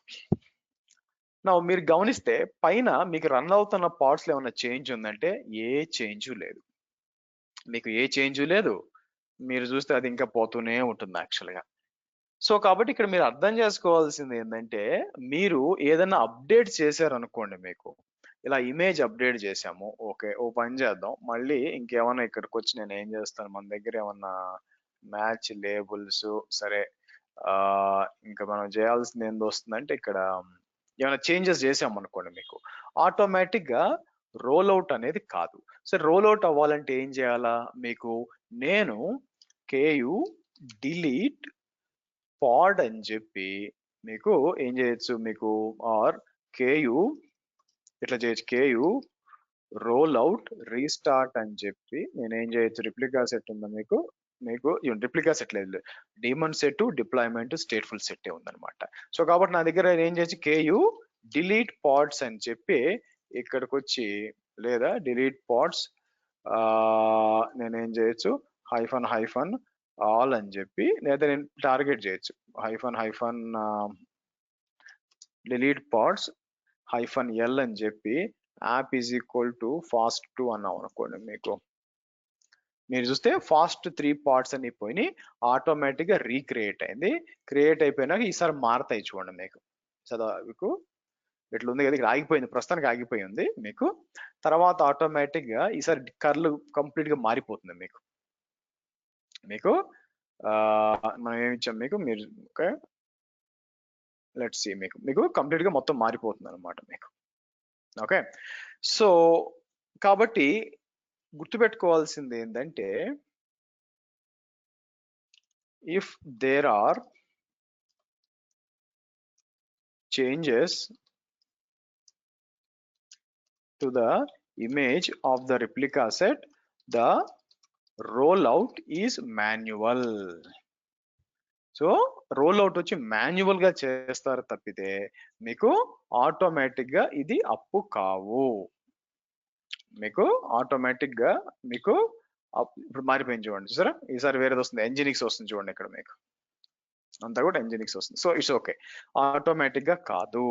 నా మీరు గమనిస్తే పైన మీకు రన్ అవుతున్న పార్ట్స్ లో ఏమైనా చేంజ్ ఉందంటే ఏ చేంజ్ లేదు, మీకు ఏ చేంజ్ లేదు. మీరు చూస్తే అది ఇంకా పోతూనే ఉంటుంది యాక్చువల్గా. సో కాబట్టి ఇక్కడ మీరు అర్థం చేసుకోవాల్సింది ఏంటంటే, మీరు ఏదైనా అప్డేట్ చేశారు అనుకోండి, మీకు ఇలా ఇమేజ్ అప్డేట్ చేసాము, ఓకే ఓ పని చేద్దాం, మళ్ళీ ఇంకేమన్నా ఇక్కడికి వచ్చి నేను ఏం చేస్తాను, మన దగ్గర ఏమన్నా మ్యాచ్ లేబుల్స్ సరే ఇంకా మనం చేయాల్సింది ఏంది వస్తుందంటే, ఇక్కడ ఏమైనా చేంజెస్ చేసాం అనుకోండి, మీకు ఆటోమేటిక్ గా రోల్ అవుట్ అనేది కాదు. సో రోల్ అవుట్ అవ్వాలంటే ఏం చేయాలా, మీకు నేను KU డిలీట్ పాడ్ అని చెప్పి మీకు ఏం చేయొచ్చు, మీకు ఆర్ KU ఇట్లా చేయొచ్చు, KU రోల్ అవుట్ రీస్టార్ట్ అని చెప్పి నేనేం చేయొచ్చు, రిప్లికా సెట్ ఉందా మీకు, మీకు రిప్లికా సెట్ లేదు, demon set deployment stateful set ఉందన్నమాట. సో కాబట్టి నా దగ్గర ఏం చేయొచ్చు, కేయు డిలీట్ పాడ్స్ అని చెప్పి ఇక్కడికి వచ్చి, లేదా డిలీట్ పాడ్స్ నేనేం చేయొచ్చు, హైఫన్ హైఫన్ ఆల్ అని చెప్పి, లేదా నేను టార్గెట్ చేయొచ్చు hyphen hyphen delete pods hyphen L అని చెప్పి app is equal to fast 2 అన్నాం అనుకోండి. మీకు మీరు చూస్తే ఫాస్ట్ 3 పార్ట్స్ అని పోయినాయి, ఆటోమేటిక్ గా రీక్రియేట్ అయింది. క్రియేట్ అయిపోయినాక ఈసారి మారతాయి చూడండి మీకు. మీకు ఇట్లా ఉంది కదా, ఇక్కడ ఆగిపోయింది, ప్రస్తుతానికి ఆగిపోయి ఉంది మీకు. తర్వాత ఆటోమేటిక్ గా ఈసారి కర్లు కంప్లీట్ గా మారిపోతుంది మీకు. మీకు మనం ఏమి ఇచ్చాం మీకు, మీరు ఓకే లెట్స్ సీ, మీకు మీకు కంప్లీట్ గా మొత్తం మారిపోతుంది అనమాట మీకు. ఓకే, సో కాబట్టి గుర్తుపెట్టుకోవాల్సింది ఏంటంటే, if there are changes to the image of the replica set, the rollout is manual. So rollout వచ్చి మాన్యువల్ గా చేస్తారు తప్పితే మీకు ఆటోమేటిక్ గా ఇది అప్పు కావు. మీకు ఆటోమేటిక్ గా మీకు ఇప్పుడు మారిపోయింది చూడండి, చూసారా, ఈసారి వేరేది వస్తుంది, ఎంజినిక్స్ వస్తుంది చూడండి ఇక్కడ మీకు, అంతా కూడా ఎంజినిక్స్ వస్తుంది. సో ఇట్స్ ఓకే, ఆటోమేటిక్ గా కాదు.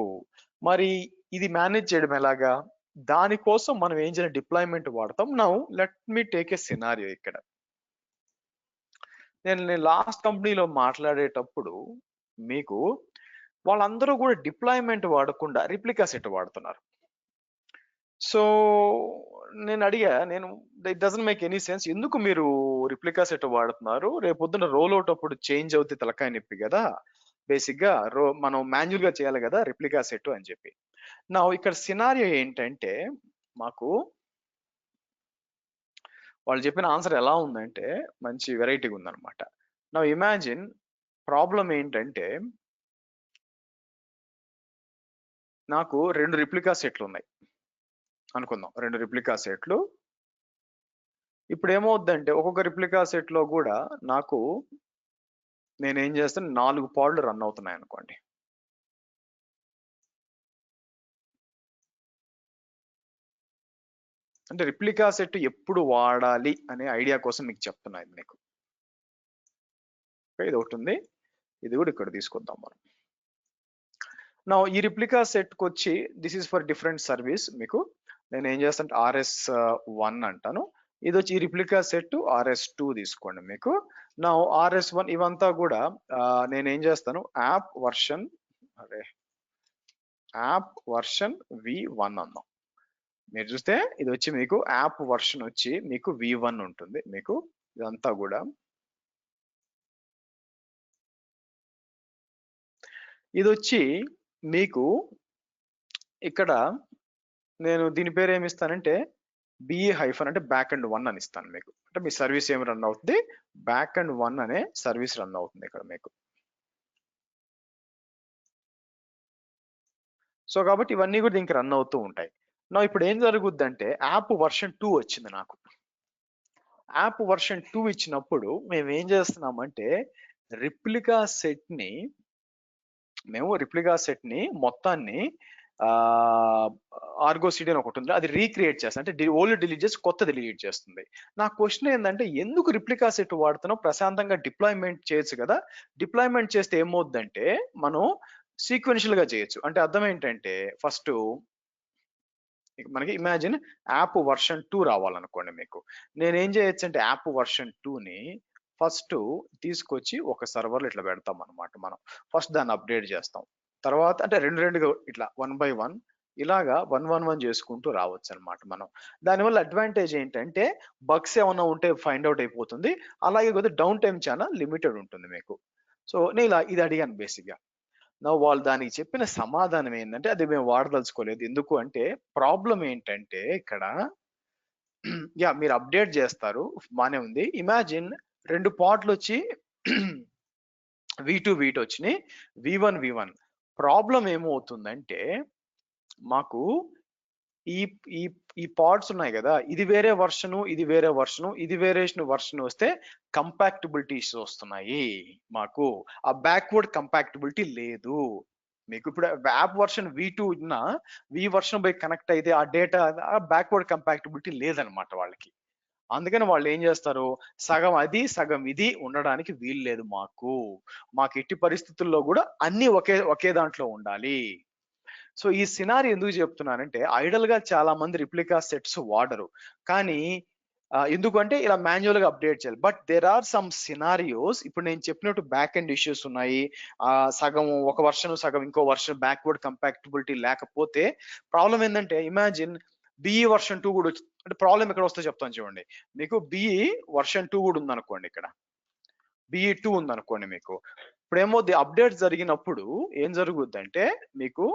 మరి ఇది మేనేజ్ చేయడం ఎలాగా, దానికోసం మనం ఏం చేయాలి, డిప్లాయ్మెంట్ వాడతాం. Now let me take a scenario. ఇక్కడ నేను లాస్ట్ కంపెనీలో మాట్లాడేటప్పుడు మీకు వాళ్ళందరూ కూడా డిప్లాయ్మెంట్ వాడకుండా రిప్లికా సెట్ వాడుతున్నారు. సో నేను అడిగా, it doesn't make any sense, ఎందుకు మీరు రిప్లికా సెట్ వాడుతున్నారు, రేపొద్దున రోల్ అవుట్ అప్పుడు చేంజ్ అవుతే తలకాయ నొప్పి కదా, బేసిక్ గా మనం మాన్యువల్ గా చేయాలి కదా రిప్లికా సెట్ అని చెప్పి. నా ఇక్కడ సినారియో ఏంటంటే, మాకు వాళ్ళు చెప్పిన ఆన్సర్ ఎలా ఉందంటే మంచి వెరైటీగా ఉందన్నమాట. నా ఇమాజిన్ ప్రాబ్లం ఏంటంటే, నాకు 2 రిప్లికా సెట్లు ఉన్నాయి అనుకుందాం, 2 రిప్లికా సెట్లు. ఇప్పుడు ఏమవుద్దంటే ఒక్కొక్క రిప్లికా సెట్ లో కూడా నాకు నేనేం చేస్తాను, 4 పాడ్లు రన్ అవుతున్నాయి అనుకోండి. అంటే రిప్లికా సెట్ ఎప్పుడు వాడాలి అనే ఐడియా కోసం మీకు చెప్తున్నా ఇది మీకు. ఇది ఒకటి ఉంది, ఇది కూడా ఇక్కడ తీసుకొద్దాం మనం. నా ఈ రిప్లికా సెట్ కి వచ్చి this is for different service. మీకు నేను ఏం చేస్తాను, RS1 అంటాను. ఇది వచ్చి ఈ రిప్లికా సెట్ RS2 తీసుకోండి మీకు. నా RS1 ఇవంతా కూడా నేనేం చేస్తాను, యాప్ వర్షన్ V1 అన్నాం. మీరు చూస్తే ఇది వచ్చి మీకు యాప్ వర్షన్ వచ్చి మీకు V1 ఉంటుంది మీకు. ఇదంతా కూడా ఇది వచ్చి మీకు ఇక్కడ నేను దీని పేరు ఏమి ఇస్తానంటే BE హైఫన్ అంటే బ్యాక్ అండ్ 1 అని ఇస్తాను మీకు. అంటే మీ సర్వీస్ ఏమి రన్ అవుతుంది, బ్యాక్ అండ్ 1 అనే సర్వీస్ రన్ అవుతుంది ఇక్కడ మీకు. సో కాబట్టి ఇవన్నీ కూడా దీనికి రన్ అవుతూ ఉంటాయి. నా ఇప్పుడు ఏం జరుగుద్ది అంటే యాప్ వర్షన్ 2 వచ్చింది నాకు. యాప్ వర్షన్ 2 ఇచ్చినప్పుడు మేము ఏం చేస్తున్నామంటే రిప్లికా సెట్ ని మొత్తాన్ని ఆర్గో సిటీ అని ఒకటి ఉంది, అది రీక్రియేట్ చేస్తుంది. అంటే ఓల్డ్ డిలీట్ చేసి కొత్త డిలీట్ చేస్తుంది. నా క్వశ్చన్ ఏంటంటే, ఎందుకు రిప్లికా సెట్ వాడుతున్నావు, ప్రశాంతంగా డిప్లాయ్మెంట్ చేయొచ్చు కదా. డిప్లాయ్మెంట్ చేస్తే ఏమవుద్దంటే మనం సీక్వెన్షియల్ గా చేయొచ్చు. అంటే అర్థం ఏంటంటే, ఫస్ట్ మనకి ఇమాజిన్ యాప్ వర్షన్ 2 రావాలనుకోండి మీకు. నేనేం చేయొచ్చు అంటే యాప్ వర్షన్ 2ని ఫస్ట్ తీసుకొచ్చి ఒక సర్వర్లో ఇట్లా పెడతాం అనమాట. మనం ఫస్ట్ దాన్ని అప్డేట్ చేస్తాం, తర్వాత అంటే రెండు ఇట్లా 1 by 1 ఇలాగా 1 చేసుకుంటూ రావచ్చు అనమాట మనం. దానివల్ల అడ్వాంటేజ్ ఏంటంటే బగ్స్ ఏమైనా ఉంటే ఫైండ్ అవుట్ అయిపోతుంది, అలాగే కొద్దిగా డౌన్ టైం చాలా లిమిటెడ్ ఉంటుంది మీకు. సో నేను ఇది అడిగాను బేసిక్ గా. వాళ్ళు దానికి చెప్పిన సమాధానం ఏంటంటే, అది మేము వాడదలుచుకోలేదు. ఎందుకు అంటే ప్రాబ్లం ఏంటంటే ఇక్కడ మీరు అప్డేట్ చేస్తారు, బానే ఉంది. ఇమాజిన్ 2 పార్ట్లు వచ్చి V2 వచ్చినాయి, V1 ప్రాబ్లం ఏమవుతుందంటే మాకు ఈ ఈ ఈ పార్ట్స్ ఉన్నాయి కదా, ఇది వేరే వర్షను, ఇది వేరే వర్షను, ఇది వేరియేషన్ వర్షన్ వస్తే కంపాక్టబిలిటీస్ వస్తున్నాయి మాకు. ఆ బ్యాక్వర్డ్ కంపాక్టబిలిటీ లేదు మీకు. ఇప్పుడు యాప్ వర్షన్ V2 ఉన్న V వర్షన్ బై కనెక్ట్ అయితే ఆ డేటా బ్యాక్వర్డ్ కంపాక్టబిలిటీ లేదనమాట వాళ్ళకి. అందుకని వాళ్ళు ఏం చేస్తారు, సగం అది సగం ఇది ఉండడానికి వీలు లేదు మాకు. మాకు ఎట్టి పరిస్థితుల్లో కూడా అన్ని ఒకే దాంట్లో ఉండాలి. సో ఈ సినారీ ఎందుకు చెప్తున్నానంటే, ఐడల్ గా చాలా మంది రిప్లికా సెట్స్ వాడరు. కానీ ఎందుకంటే ఇలా మాన్యువల్ గా అప్డేట్ చేయాలి. But there are some scenarios, ఇప్పుడు నేను చెప్పినట్టు బ్యాక్ ఎండ్ ఇష్యూస్ ఉన్నాయి. సగం ఒక వర్షన్ సగం ఇంకో వర్షన్ బ్యాక్వర్డ్ కంపాక్టబిలిటీ లేకపోతే ప్రాబ్లం ఏంటంటే, ఇమాజిన్ బిఈ వర్షన్ 2 కూడా అంటే ప్రాబ్లం ఎక్కడ వస్తుందో చెప్తాను చూడండి. మీకు బిఈ వర్షన్ 2 కూడా ఉందనుకోండి, ఇక్కడ బిఈ 2 ఉందనుకోండి మీకు. ఇప్పుడేమో అప్డేట్ జరిగినప్పుడు ఏం జరుగుద్దంటే మీకు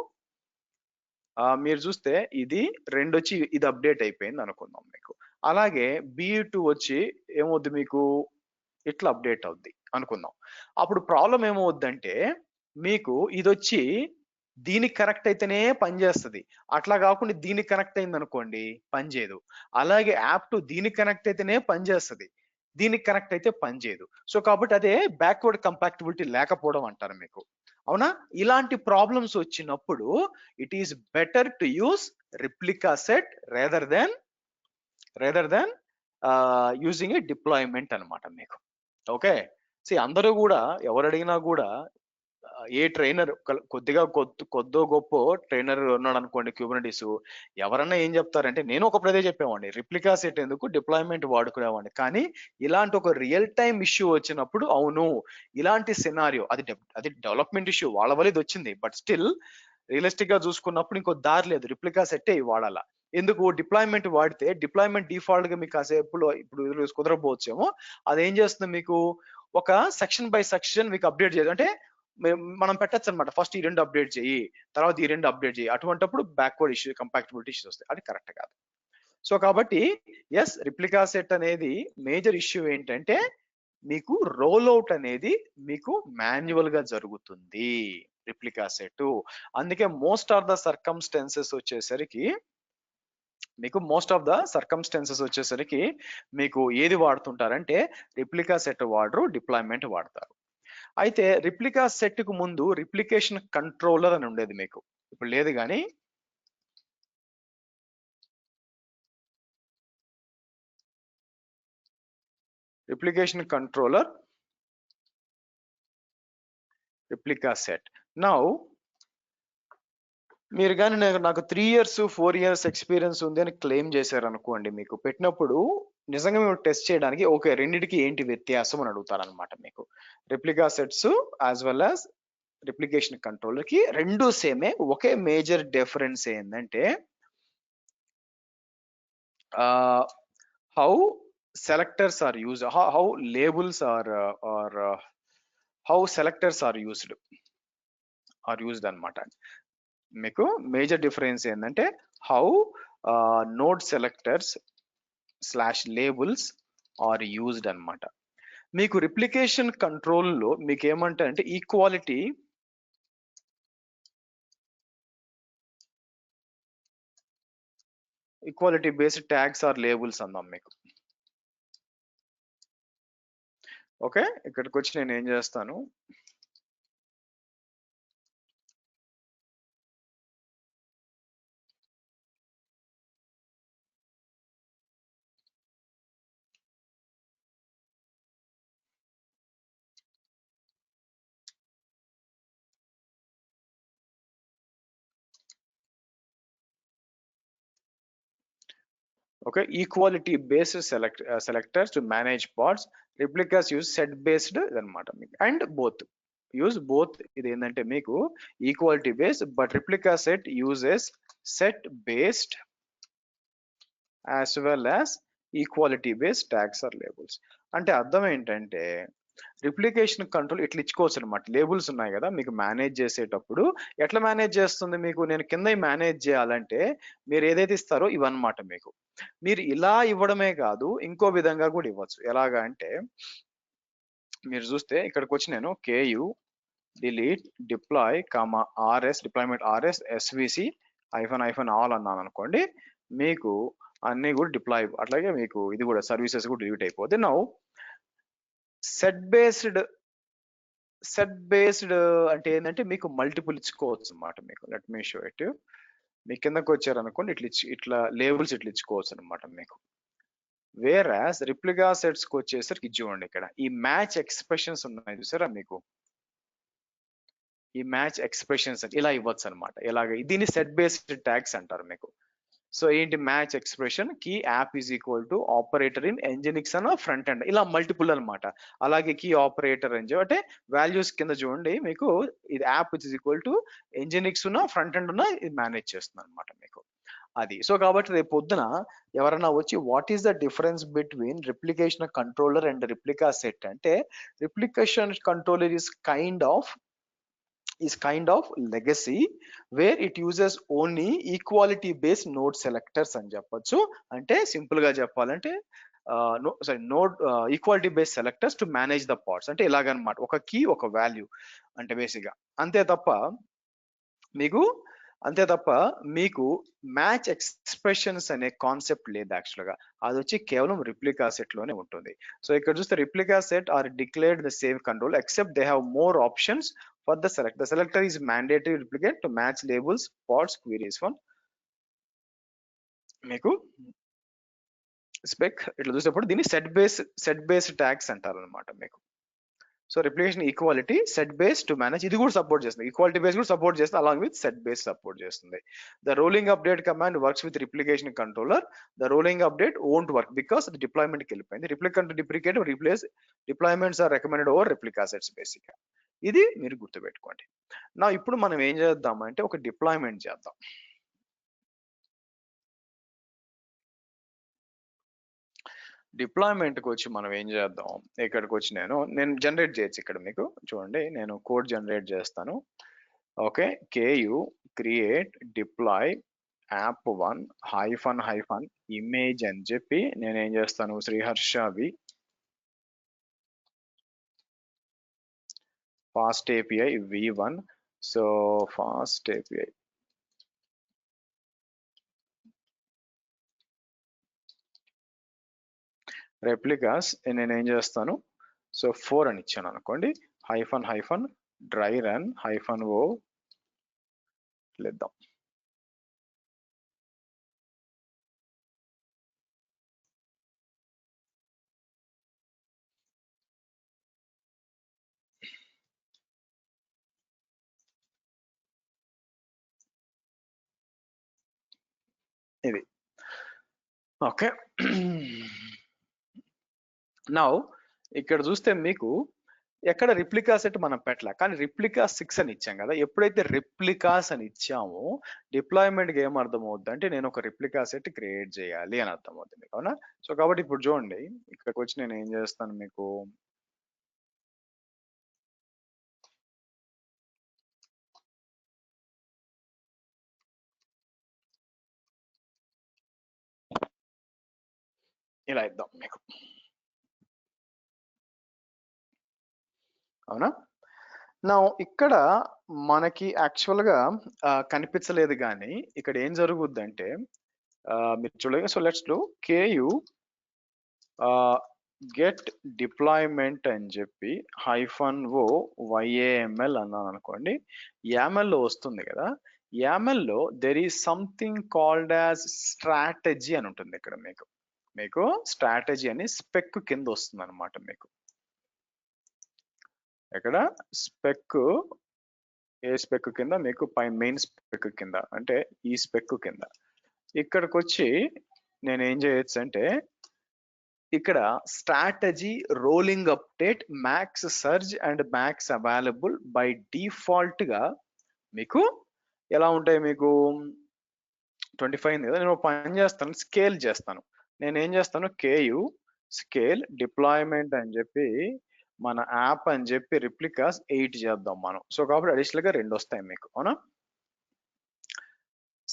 మీరు చూస్తే ఇది 2 వచ్చి ఇది అప్డేట్ అయిపోయింది అనుకుందాం మీకు. అలాగే B2 వచ్చి ఏమవుద్ది మీకు, ఇట్లా అప్డేట్ అవుద్ది అనుకుందాం. అప్పుడు ప్రాబ్లం ఏమవుద్దంటే, మీకు ఇది వచ్చి దీనికి కనెక్ట్ అయితేనే పనిచేస్తుంది. అట్లా కాకుండా దీనికి కనెక్ట్ అయింది అనుకోండి పనిచేయదు. అలాగే యాప్ టు దీనికి కనెక్ట్ అయితేనే పనిచేస్తుంది, దీనికి కనెక్ట్ అయితే పనిచేయదు. సో కాబట్టి అదే బ్యాక్వర్డ్ కంపాక్టబిలిటీ లేకపోవడం అంటారు మీకు. అవునా? ఇలాంటి ప్రాబ్లమ్స్ వచ్చినప్పుడు it is better to use replica set rather than using a deployment అన్నమాట మీకు. ఓకే, అందరూ కూడా ఎవరు అడిగినా కూడా ఏ ట్రైనర్ కొద్దిగా కొద్దో గొప్ప ట్రైనర్ ఉన్నాడు అనుకోండి క్యూబర్నెటిస్, ఎవరన్నా ఏం చెప్తారంటే, నేను ఒకప్పుడు అదే చెప్పేవాడిని, రిప్లికా సెట్ ఎందుకు డిప్లాయ్మెంట్ వాడుకునేవాడిని. కానీ ఇలాంటి ఒక రియల్ టైమ్ ఇష్యూ వచ్చినప్పుడు అవును, ఇలాంటి సినారియో అది డెవలప్మెంట్ ఇష్యూ వాళ్ళ వల్ల ఇది వచ్చింది, బట్ స్టిల్ రియలిస్టిక్ గా చూసుకున్నప్పుడు ఇంకో దారి లేదు, రిప్లికా సెట్టే వాడాలా. ఎందుకు డిప్లాయ్మెంట్ వాడితే డిప్లాయ్మెంట్ డిఫాల్ట్ గా మీకు కాసేపులో ఇప్పుడు కుదరపోవచ్చేమో, అదేం చేస్తుంది మీకు, ఒక సెక్షన్ బై సెక్షన్ మీకు అప్డేట్ చేయదు. అంటే మనం పెట్టచ్చు అనమాట, ఫస్ట్ ఈ 2 అప్డేట్ చేయి, తర్వాత ఈ 2 అప్డేట్ చేయి. అటువంటిప్పుడు బ్యాక్వర్డ్ ఇష్యూ కంపాక్టబిలిటీ ఇష్యూస్ వస్తాయి, అది కరెక్ట్ కాదు. సో కాబట్టి ఎస్, రిప్లికా సెట్ అనేది మేజర్ ఇష్యూ ఏంటంటే, మీకు రోల్ అవుట్ అనేది మీకు మాన్యువల్ గా జరుగుతుంది రిప్లికా సెట్. అందుకే మోస్ట్ ఆఫ్ ద సర్కమ్స్టెన్సెస్ వచ్చేసరికి మీకు ఏది వాడుతుంటారంటే రిప్లికా సెట్ వాడరు, డిప్లాయ్మెంట్ వాడతారు. అయితే రిప్లికా సెట్ కు ముందు రిప్లికేషన్ కంట్రోలర్ అని ఉండేది మీకు, ఇప్పుడు లేదు. కానీ replication controller, replica set. Now మీరు కానీ నాకు 3 years 4 years ఎక్స్పీరియన్స్ ఉంది అని క్లెయిమ్ చేశారు అనుకోండి, మీకు పెట్టినప్పుడు నిజంగా మేము టెస్ట్ చేయడానికి ఓకే రెండింటికి ఏంటి వ్యత్యాసం అని అడుగుతారనమాట మీకు. Replica sets as well as replication controller కి రెండు సేమే. ఒకే మేజర్ డిఫరెన్స్ ఏంటంటే, how selectors are used, how labels are how selectors are used అనమాట. మీకు మేజర్ డిఫరెన్స్ ఏంటంటే, how node selectors / labels are used అనమాట. మీకు రిప్లికేషన్ కంట్రోల్ లో మీకు ఏమంటారంటే, equality based tags are labels అందాం మీకు. ఓకే, ఇక్కడికి వచ్చి నేను ఏం చేస్తాను, okay, equality based selectors to manage parts, replicas use set based అనమాట మీకు. And use both. ఇది ఏంటంటే మీకు equality based, but replica set uses set based as well as equality based tags are labels. అంటే అర్థం ఏంటంటే, రిప్లికేషన్ కంట్రోల్ ఇట్లా ఇచ్చుకోవచ్చు అనమాట. లేబుల్స్ ఉన్నాయి కదా మీకు మేనేజ్ చేసేటప్పుడు, ఎట్లా మేనేజ్ చేస్తుంది మీకు, నేను కింద మేనేజ్ చేయాలంటే మీరు ఏదైతే ఇస్తారో ఇవన్నమాట మీకు. మీరు ఇలా ఇవ్వడమే కాదు, ఇంకో విధంగా కూడా ఇవ్వచ్చు. ఎలాగా అంటే, మీరు చూస్తే ఇక్కడికి వచ్చి నేను KU delete deploy RS deployment RS SVC -all అన్నాను అనుకోండి, మీకు అన్నీ కూడా డిప్లాయ్, అట్లాగే మీకు ఇది కూడా సర్వీసెస్ కూడా డిలీట్ అయిపోతుంది. నౌ సెట్ బేస్డ్ అంటే ఏంటంటే మీకు మల్టిపుల్ ఇచ్చుకోవచ్చు అన్నమాట. మీకు లెట్ మీ షో ఇట్. మీ కిందకి వచ్చారనుకోండి, ఇట్లా లేబుల్స్ ఇట్లా ఇచ్చుకోవచ్చు అనమాట మీకు. వేరాస్ రిప్లికా సెట్స్ కి వచ్చేసరికి చూడండి, ఇక్కడ ఈ మ్యాచ్ ఎక్స్ప్రెషన్స్ ఉన్నాయి చూసారా మీకు, ఈ మ్యాచ్ ఎక్స్ప్రెషన్స్ ఇలా ఇవ్వచ్చు అనమాట. ఇలాగ దీన్ని సెట్ బేస్డ్ ట్యాగ్స్ అంటారు మీకు. సో ఏంటి, match expression key app is equal to operator in nginx అన్న ఫ్రంట్ ఎండ్, ఇలా మల్టిపుల్ అనమాట. అలాగే కీ ఆపరేటర్ అని అంటే వాల్యూస్ కింద చూడండి మీకు, ఇది app is equal to Nginx ఉన్న ఫ్రంట్ ఎండ్ ఉన్న ఇది మేనేజ్ చేస్తుంది అనమాట మీకు. అది సో కాబట్టి రేపు పొద్దున ఎవరైనా వచ్చి what is the difference between replication controller and replica set అంటే, replication controller is kind of legacy where it uses only equality based node selectors అని చెప్పొచ్చు. అంటే సింపుల్ గా చెప్పాలంటే node equality based selectors to manage the parts అంటే ఇలాగనమాట. ఒక key ఒక వాల్యూ అంటే బేసిక్ గా, అంతే తప్ప మీకు మ్యాచ్ ఎక్స్ప్రెషన్స్ అనే కాన్సెప్ట్ లేదు యాక్చువల్ గా. అది వచ్చి కేవలం రిప్లికా సెట్ లోనే ఉంటుంది. సో ఇక్కడ చూస్తే replica set are declared the same control except they have more options for the select. The selector is mandatory replicate to match labels parts queries one. మీకు స్పెక్ ఇట్లా చూసేటప్పుడు దీన్ని సెట్ బేస్ ట్యాగ్స్ అంటారు అనమాట మీకు. So replication equality set base to manage ఇది కూడా support చేస్తుంది, ఈక్వాలిటీ బేస్ కూడా సపోర్ట్ చేస్తుంది, along with set base support చేస్తుంది. The rolling update command works with replication controller. The rolling update won't work because అది డిప్లాయ్మెంట్కి వెళ్ళిపోయింది. Replicate replace deployments are recommended over replica sets basic గా. ఇది మీరు గుర్తుపెట్టుకోండి. నా ఇప్పుడు మనం ఏం చేద్దాం అంటే ఒక డిప్లాయ్మెంట్ చేద్దాం. డిప్లాయ్మెంట్ కి వచ్చి మనం ఏం చేద్దాం, ఇక్కడికి వచ్చి నేను జనరేట్ చేయొచ్చు. ఇక్కడ మీకు చూడండి, నేను కోడ్ జనరేట్ చేస్తాను. Okay, KU create deploy app1 --- image అని చెప్పి నేను ఏం చేస్తాను, శ్రీహర్షవి fast API v1. So fast API replicas నేను ఏం చేస్తాను, సో 4 అని ఇచ్చాను అనుకోండి, --- dry run -o లేద్దాం. ఇది ఓకే. నౌ ఇక్కడ చూస్తే మీకు ఎక్కడ రిప్లికా సెట్ మనం పెట్టలే, కానీ రిప్లికా 6 అని ఇచ్చాం కదా. ఎప్పుడైతే రిప్లికాస్ అని ఇచ్చామో డిప్లాయ్మెంట్కి ఏం అర్థమవుద్ది అంటే నేను ఒక రిప్లికా సెట్ క్రియేట్ చేయాలి అని అర్థమవుతుంది మీకు, అవునా? సో కాబట్టి ఇప్పుడు చూడండి, ఇక్కడికి వచ్చి నేను ఏం చేస్తాను, మీకు ఇలా ఇద్దాం మీకు, అవునా? నా ఇక్కడ మనకి యాక్చువల్ గా కనిపించలేదు, కానీ ఇక్కడ ఏం జరుగుద్ది అంటే మీరు చూడగా, so let's do KU get deployment అని చెప్పి -o YAML అన్నాను అనుకోండి. YAML లో వస్తుంది కదా, YAML లో there is something called as strategy అని ఉంటుంది. ఇక్కడ మీకు స్ట్రాటజీ అని స్పెక్ కింద వస్తుంది అనమాట. మీకు ఇక్కడ ఏ స్పెక్ కింద, మీకు మెయిన్ స్పెక్ కింద అంటే ఈ స్పెక్ కింద ఇక్కడికి వచ్చి నేను ఏం చేయొచ్చు అంటే, ఇక్కడ strategy rolling update max surge and max available by default గా మీకు ఎలా ఉంటాయి, మీకు 25 కదా. నేను పని చేస్తాను, స్కేల్ చేస్తాను. నేను ఏం చేస్తాను, KU స్కేల్ డిప్లాయ్మెంట్ అని చెప్పి మన యాప్ అని చెప్పి రిప్లికాస్ 8 చేద్దాం మనం. సో కాబట్టి అడిషనల్ గా 2 వస్తాయి మీకు, అవునా?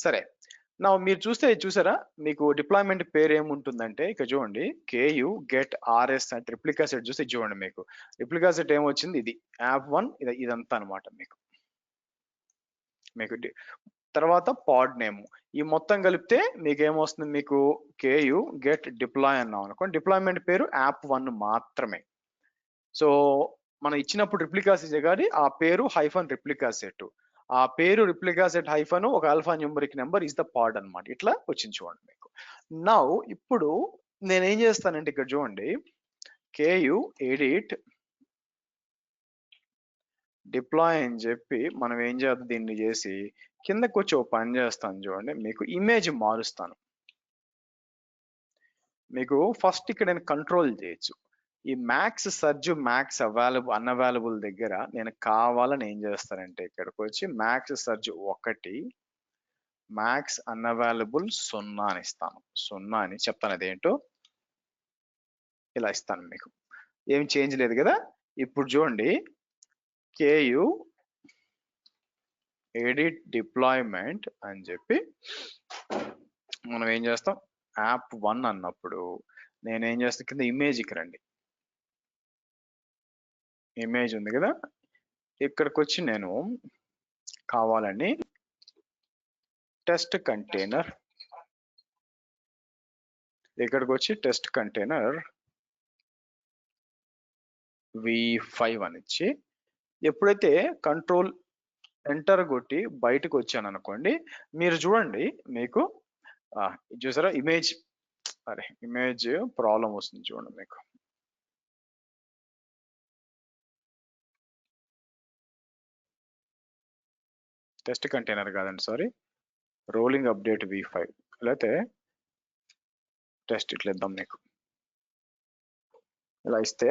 సరే, నా మీరు చూసారా మీకు డిప్లాయ్మెంట్ పేరు ఏముంటుందంటే, ఇక్కడ చూడండి KU గెట్ RS అంటే రిప్లికా సెట్ చూస్తే చూడండి, మీకు రిప్లికా సెట్ ఏమొచ్చింది, ఇది app1 ఇదంతా అనమాట మీకు. మీకు తర్వాత పాడ్ నేమ్, ఈ మొత్తం కలిపితే మీకు ఏమొస్తుంది, మీకు కేయు గెట్ డిప్లాయ్ అన్నాం అనుకోండి, డిప్లాయ్మెంట్ పేరు యాప్1 మాత్రమే. సో మనం ఇచ్చినప్పుడు రిప్లికా సెట్ కానీ ఆ పేరు హైఫన్ రిప్లికా సెట్, ఆ పేరు రిప్లికా సెట్ హైఫన్ ఒక alpha numeric number is the pod అన్నమాట. ఇట్లా వచ్చింది చూడండి మీకు. నౌ ఇప్పుడు నేను ఏం చేస్తానంటే ఇక్కడ చూడండి, కేయు ఎడిట్ డిప్లాయ్ అని చెప్పి మనం ఏం చేద్దాం, దీన్ని చేసి కిందకు వచ్చి ఒక పని చేస్తాను చూడండి, మీకు ఇమేజ్ మారుస్తాను. మీకు ఫస్ట్ ఇక్కడ నేను కంట్రోల్ చేయొచ్చు, ఈ మ్యాక్స్ సర్జ్ మ్యాక్స్ అన్అవైలబుల్ దగ్గర నేను కావాలని ఏం చేస్తానంటే ఇక్కడికి వచ్చి మ్యాక్స్ సర్జ్ 1 మ్యాక్స్ అన్అవైలబుల్ 0 అని ఇస్తాను. 0 అని చెప్తాను, అదేంటో ఇలా ఇస్తాను. మీకు ఏం చేంజ్ లేదు కదా. ఇప్పుడు చూడండి, కేయు ఎడిట్ డిప్లాయ్మెంట్ అని చెప్పి మనం ఏం చేస్తాం, యాప్1 అన్నప్పుడు నేనేం చేస్తాను, కింద ఇమేజ్కి రండి, ఇమేజ్ ఉంది కదా, ఇక్కడికి వచ్చి నేను కావాలని టెస్ట్ కంటైనర్, ఇక్కడికి వచ్చి టెస్ట్ కంటైనర్ v5 అని ఇచ్చి ఎప్పుడైతే కంట్రోల్ ఎంటర్ కొట్టి బయటకు వచ్చాను అనుకోండి, మీరు చూడండి మీకు చూసారా ఇమేజ్, ఇమేజ్ ప్రాబ్లం వస్తుంది చూడండి మీకు. టెస్ట్ కంటైనర్ కాదండి, సారీ, రోలింగ్ అప్డేట్ v5, లేకపోతే టెస్ట్ ఇట్లా ఇద్దాం మీకు. ఇలా ఇస్తే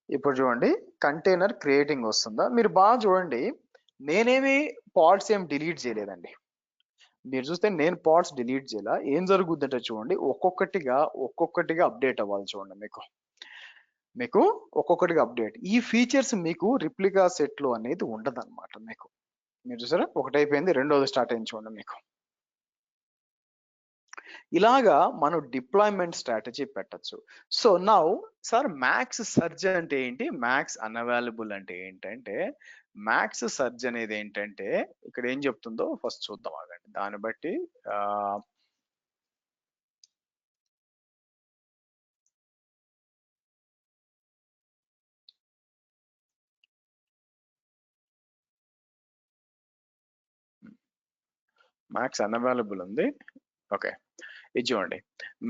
ఇప్పుడు చూడండి కంటైనర్ క్రియేటింగ్ వస్తుందా, మీరు బాగా చూడండి, నేనేమి పాడ్స్ ఏం డిలీట్ చేయలేదండి. మీరు చూస్తే నేను పాడ్స్ డిలీట్ చేయాల, ఏం జరుగుతుందంటే చూడండి, ఒక్కొక్కటిగా అప్డేట్ అవ్వాలి చూడండి మీకు ఒక్కొక్కటిగా అప్డేట్. ఈ ఫీచర్స్ మీకు రిప్లికా సెట్ లో అనేది ఉండదు అనమాట. మీకు మీరు చూసారా, ఒకటి అయిపోయింది, రెండోది స్టార్ట్ అయింది చూడండి మీకు. ఇలాగా మనం డిప్లాయ్మెంట్ స్ట్రాటజీ పెట్టచ్చు. So now sir max surge అంటే ఏంటి, మ్యాక్స్ అన్అవైలబుల్ అంటే ఏంటంటే, మ్యాక్స్ సర్జ్ అనేది ఏంటంటే ఇక్కడ ఏం చెప్తుందో ఫస్ట్ చూద్దాం ఆగండి, దాన్ని బట్టి మ్యాక్స్ అన్అవైలబుల్ ఉంది. ఓకే, ఇది చూడండి,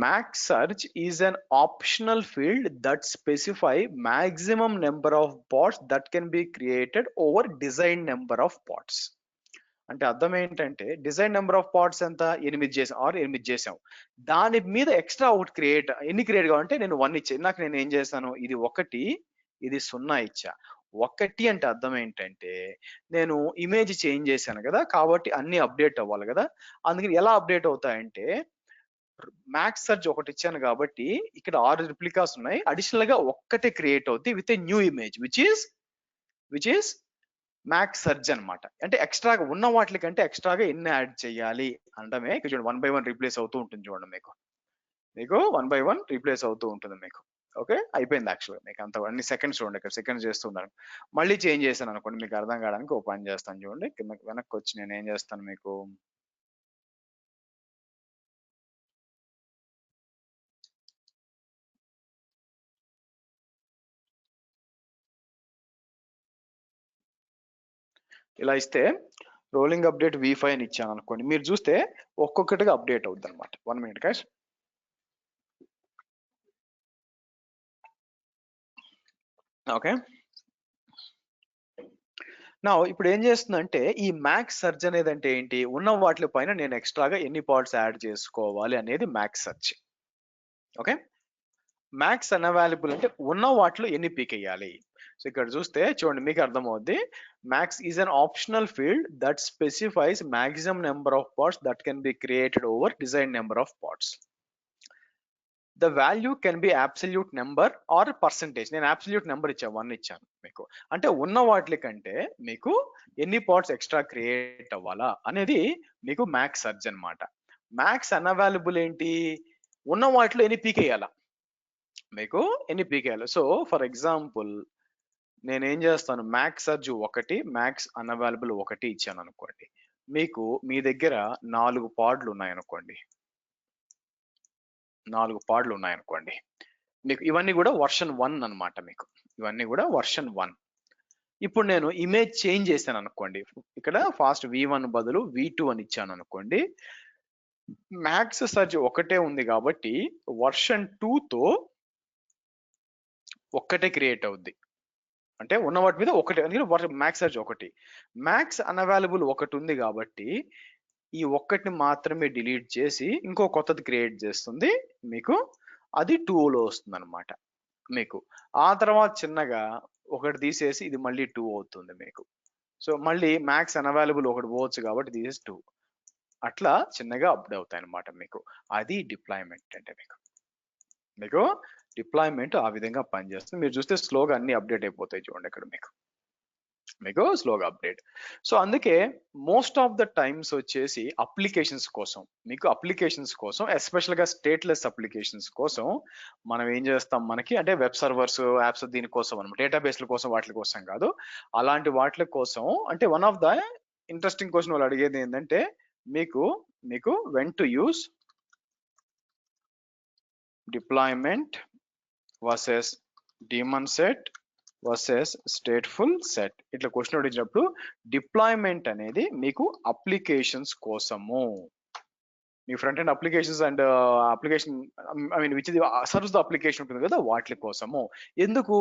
max surge is an optional field that specify maximum number of pods that can be created over design number of pods. అంటే అర్థం ఏంటంటే, డిజైన్ నెంబర్ ఆఫ్ పార్ట్స్ ఎంత 8 చేసాం, దాని మీద ఎక్స్ట్రా ఒకటి ఎన్ని క్రియేట్ కావాలంటే నేను 1 ఇచ్చాను. నాకు నేను ఏం చేశాను, ఇది 1 ఇది 0 ఇచ్చా. 1 అంటే అర్థం ఏంటంటే నేను ఇమేజ్ చేంజ్ చేశాను కదా, కాబట్టి అన్ని అప్డేట్ అవ్వాలి కదా. అందుకని ఎలా అప్డేట్ అవుతాయంటే, మ్యాక్స్ సర్చ్ 1 ఇచ్చాను కాబట్టి ఇక్కడ 6 రిప్లికాస్ ఉన్నాయి, అడిషనల్ గా 1 క్రియేట్ అవుద్ది with a new image which is max surge అనమాట. అంటే ఎక్స్ట్రాగా ఉన్న వాటి కంటే ఎక్స్ట్రాగా ఎన్ని యాడ్ చేయాలి అనడమే. చూడండి 1 by 1 రీప్లేస్ అవుతూ ఉంటుంది చూడండి మీకు 1 by 1 రీప్లేస్ అవుతూ ఉంటుంది మీకు. ఓకే, అయిపోయింది యాక్చువల్గా మీకు అంత అన్ని సెకండ్స్ చూడండి, ఇక్కడ సెకండ్స్ చేస్తున్నాను. మళ్ళీ చేంజ్ చేశాను అనుకోండి, మీకు అర్థం కావడానికి ఓ పని చేస్తాను చూడండి, కిందకి వెనక్కి వచ్చి నేను ఏం చేస్తాను మీకు, ఇలా ఇస్తే రోలింగ్ అప్డేట్ v5 అని ఇచ్చాను అనుకోండి, మీరు చూస్తే ఒక్కొక్కటిగా అప్డేట్ అవుద్ది అనమాట. 1 minute guys. ఓకే, నా ఇప్పుడు ఏం చేస్తుందంటే, ఈ మ్యాక్స్ సర్చ్ అనేది అంటే ఏంటి, ఉన్న వాటి పైన నేను ఎక్స్ట్రాగా ఎన్ని పార్ట్స్ యాడ్ చేసుకోవాలి అనేది max search. Okay, max unavailable అంటే ఉన్న వాటిలో ఎన్ని పీక్ వేయాలి. సో ఇక్కడ చూస్తే చూడండి మీకు అర్థమవుద్ది, max is an optional field that specifies maximum number of parts that can be created over design number of parts. The value can be absolute number or percentage. నేను అబ్సల్యూట్ నెంబర్ ఇచ్చాను, 1 ఇచ్చాను మీకు. అంటే ఉన్న వాటి కంటే మీకు ఎన్ని పార్ట్స్ ఎక్స్ట్రా క్రియేట్ అవ్వాలా అనేది మీకు మ్యాక్స్ సర్చ్ అనమాట. మ్యాక్స్ అన్అవైలబుల్ ఏంటి, ఉన్న వాటిలో ఎన్ని పీక్ వేయాలా, మీకు ఎన్ని పీక్ వేయాలి. సో ఫర్ ఎగ్జాంపుల్ నేను ఏం చేస్తాను, మ్యాక్స్ సర్చ్ 1 మ్యాక్స్ అన్అవైలబుల్ 1 ఇచ్చాను అనుకోండి, మీకు మీ దగ్గర 4 పాడ్లు ఉన్నాయనుకోండి. 4 పాడ్లు ఉన్నాయనుకోండి. మీకు ఇవన్నీ కూడా వర్షన్ 1 అన్నమాట మీకు. ఇవన్నీ కూడా వర్షన్ 1. ఇప్పుడు నేను ఇమేజ్ చేంజ్ చేశాను అనుకోండి. ఇక్కడ ఫాస్ట్ V1 బదులు V2 అని ఇచ్చాను అనుకోండి. మ్యాక్స్ సర్జ్ ఒకటే ఉంది కాబట్టి వర్షన్ 2తో ఒక్కటే క్రియేట్ అవుద్ది. అంటే ఉన్న వాటి మీద ఒకటే మ్యాక్స్ సర్జ్ ఒకటి. మ్యాక్స్ అన్అవైలబుల్ ఒకటి ఉంది కాబట్టి ఈ ఒక్కటిని మాత్రమే డిలీట్ చేసి ఇంకో కొత్తది క్రియేట్ చేస్తుంది మీకు. అది 2లో వస్తుంది అనమాట మీకు. ఆ తర్వాత చిన్నగా ఒకటి తీసేసి ఇది మళ్ళీ 2 అవుతుంది మీకు. సో మళ్ళీ మ్యాక్స్ అన్అవైలబుల్ ఒకటి పోవచ్చు కాబట్టి తీసేసి 2 అట్లా చిన్నగా అప్డేట్ అవుతాయి అనమాట మీకు. అది డిప్లాయ్మెంట్ అంటే మీకు డిప్లాయ్మెంట్ ఆ విధంగా పనిచేస్తుంది. మీరు చూస్తే స్లోగా అన్ని అప్డేట్ అయిపోతాయి చూడండి ఇక్కడ మీకు స్లోగా అప్డేట్. సో అందుకే మోస్ట్ ఆఫ్ ద టైమ్స్ వచ్చేసి అప్లికేషన్స్ కోసం ఎస్పెషల్ గా స్టేట్లెస్ అప్లికేషన్స్ కోసం మనం ఏం చేస్తాం, మనకి అంటే వెబ్ సర్వర్స్ యాప్స్ దీనికోసం అనమాట, డేటాబేస్ల కోసం వాటి కోసం కాదు, అలాంటి వాటి కోసం. అంటే one of the interesting question వాళ్ళు అడిగేది ఏంటంటే మీకు when to use deployment versus daemon set versus stateful set. ఇట్లా క్వశ్చన్ అడిగినప్పుడు డిప్లాయ్మెంట్ అనేది మీకు అప్లికేషన్స్ కోసము, మీ front end applications and application which serves the application ఉంటుంది కదా వాటి కోసము. ఎందుకు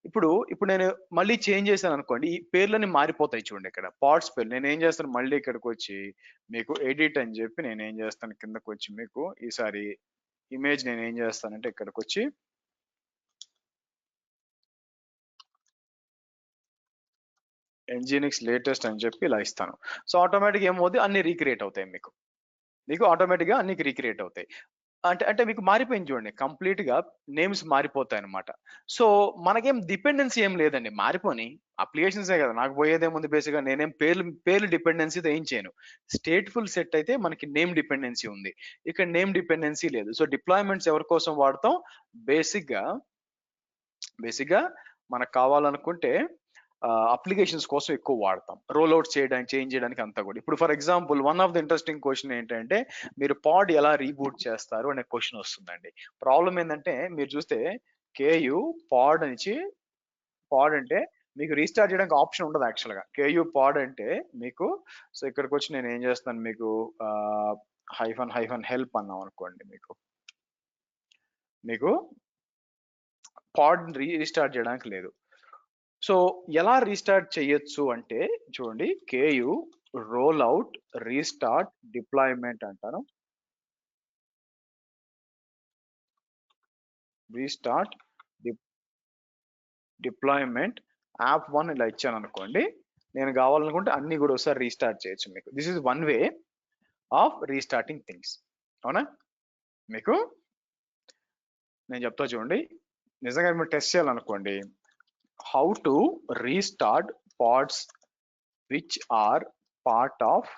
ఇప్పుడు నేను మళ్ళీ చేంజ్ చేశాను అనుకోండి, ఈ పేర్లన్నీ మారిపోతాయి చూడండి. ఇక్కడ పార్ట్స్ పేర్లు నేను ఏం చేస్తాను, మళ్ళీ ఇక్కడికి వచ్చి మీకు ఎడిట్ అని చెప్పి నేను ఏం చేస్తాను, కిందకి వచ్చి మీకు ఈసారి ఇమేజ్ నేను ఏం చేస్తానంటే ఇక్కడికి వచ్చి nginx లేటెస్ట్ అని చెప్పి ఇలా ఇస్తాను. సో ఆటోమేటిక్ ఏమవుతుంది, అన్ని రీక్రియేట్ అవుతాయి మీకు ఆటోమేటిక్ గా అన్ని రీక్రియేట్ అవుతాయి. అంటే మీకు మారిపోయింది చూడండి, కంప్లీట్ గా నేమ్స్ మారిపోతాయి అనమాట. సో మనకేం డిపెండెన్సీ ఏం లేదండి, మారిపోని అప్లికేషన్సే కదా, నాకు పోయేదేముంది బేసిక్ గా. నేనేం పేర్లు డిపెండెన్సీతో ఏం చేయను. స్టేట్ఫుల్ సెట్ అయితే మనకి నేమ్ డిపెండెన్సీ ఉంది, ఇక్కడ నేమ్ డిపెండెన్సీ లేదు. సో డిప్లాయ్మెంట్స్ ఎవరి కోసం వాడతాం, బేసిక్ గా మనకు కావాలనుకుంటే అప్లికేషన్స్ కోసం ఎక్కువ వాడతాం, రోల్ అవుట్ చేయడానికి చేంజ్ చేయడానికి అంతా కూడా. ఇప్పుడు for example one of the interesting question ఏంటంటే మీరు పాడ్ ఎలా రీబూట్ చేస్తారు అనే క్వశ్చన్ వస్తుందండి. ప్రాబ్లం ఏంటంటే మీరు చూస్తే కేయు పాడ్ అంటే మీకు రీస్టార్ట్ చేయడానికి ఆప్షన్ ఉండదు యాక్చువల్ గా. కేయు పాడ్ అంటే మీకు, సో ఇక్కడికి వచ్చి నేను ఏం చేస్తాను, మీకు హైఫన్ హెల్ప్ అన్నాం అనుకోండి, మీకు పాడ్ రీస్టార్ట్ చేయడానికి లేదు. సో ఎలా రీస్టార్ట్ చేయొచ్చు అంటే చూడండి, Ku role out restart deployment అంటాను. రీస్టార్ట్ డిప్లాయ్మెంట్ యాప్1 ఇలా ఇచ్చాను అనుకోండి, నేను కావాలనుకుంటే అన్ని కూడా ఒకసారి రీస్టార్ట్ చేయొచ్చు మీకు. This is one way of restarting things. అవునా, మీకు నేను చెప్తా చూడండి. నిజంగా మీరు టెస్ట్ చేయాలనుకోండి, how to restart pods which are part of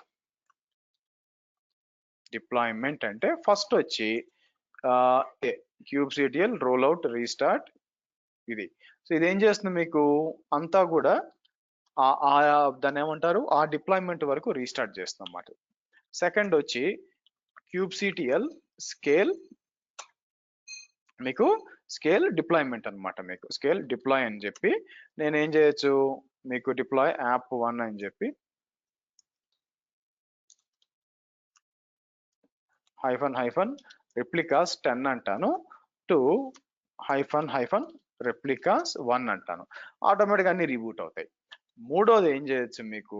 deployment అంటే ఫస్ట్ వచ్చి kubectl రోల్ అవుట్ రీస్టార్ట్ ఇది. సో ఇది ఏం చేస్తుంది, మీకు అంతా కూడా దాన్ని ఏమంటారు, ఆ డిప్లాయ్మెంట్ వరకు రీస్టార్ట్ చేస్తుంది అన్నమాట. సెకండ్ వచ్చి kubectl స్కేల్, మీకు స్కేల్ డిప్లాయ్మెంట్ అనమాట. మీకు స్కేల్ డిప్లాయ్ అని చెప్పి నేను ఏం చేయొచ్చు, మీకు డిప్లాయ్ యాప్1 అని చెప్పి హైఫన్ రెప్లికాస్ 10 అంటాను, టు హైఫన్ రెప్లికాస్ 1 అంటాను. ఆటోమేటిక్ అన్ని రీబూట్ అవుతాయి. మూడోది ఏం చేయొచ్చు, మీకు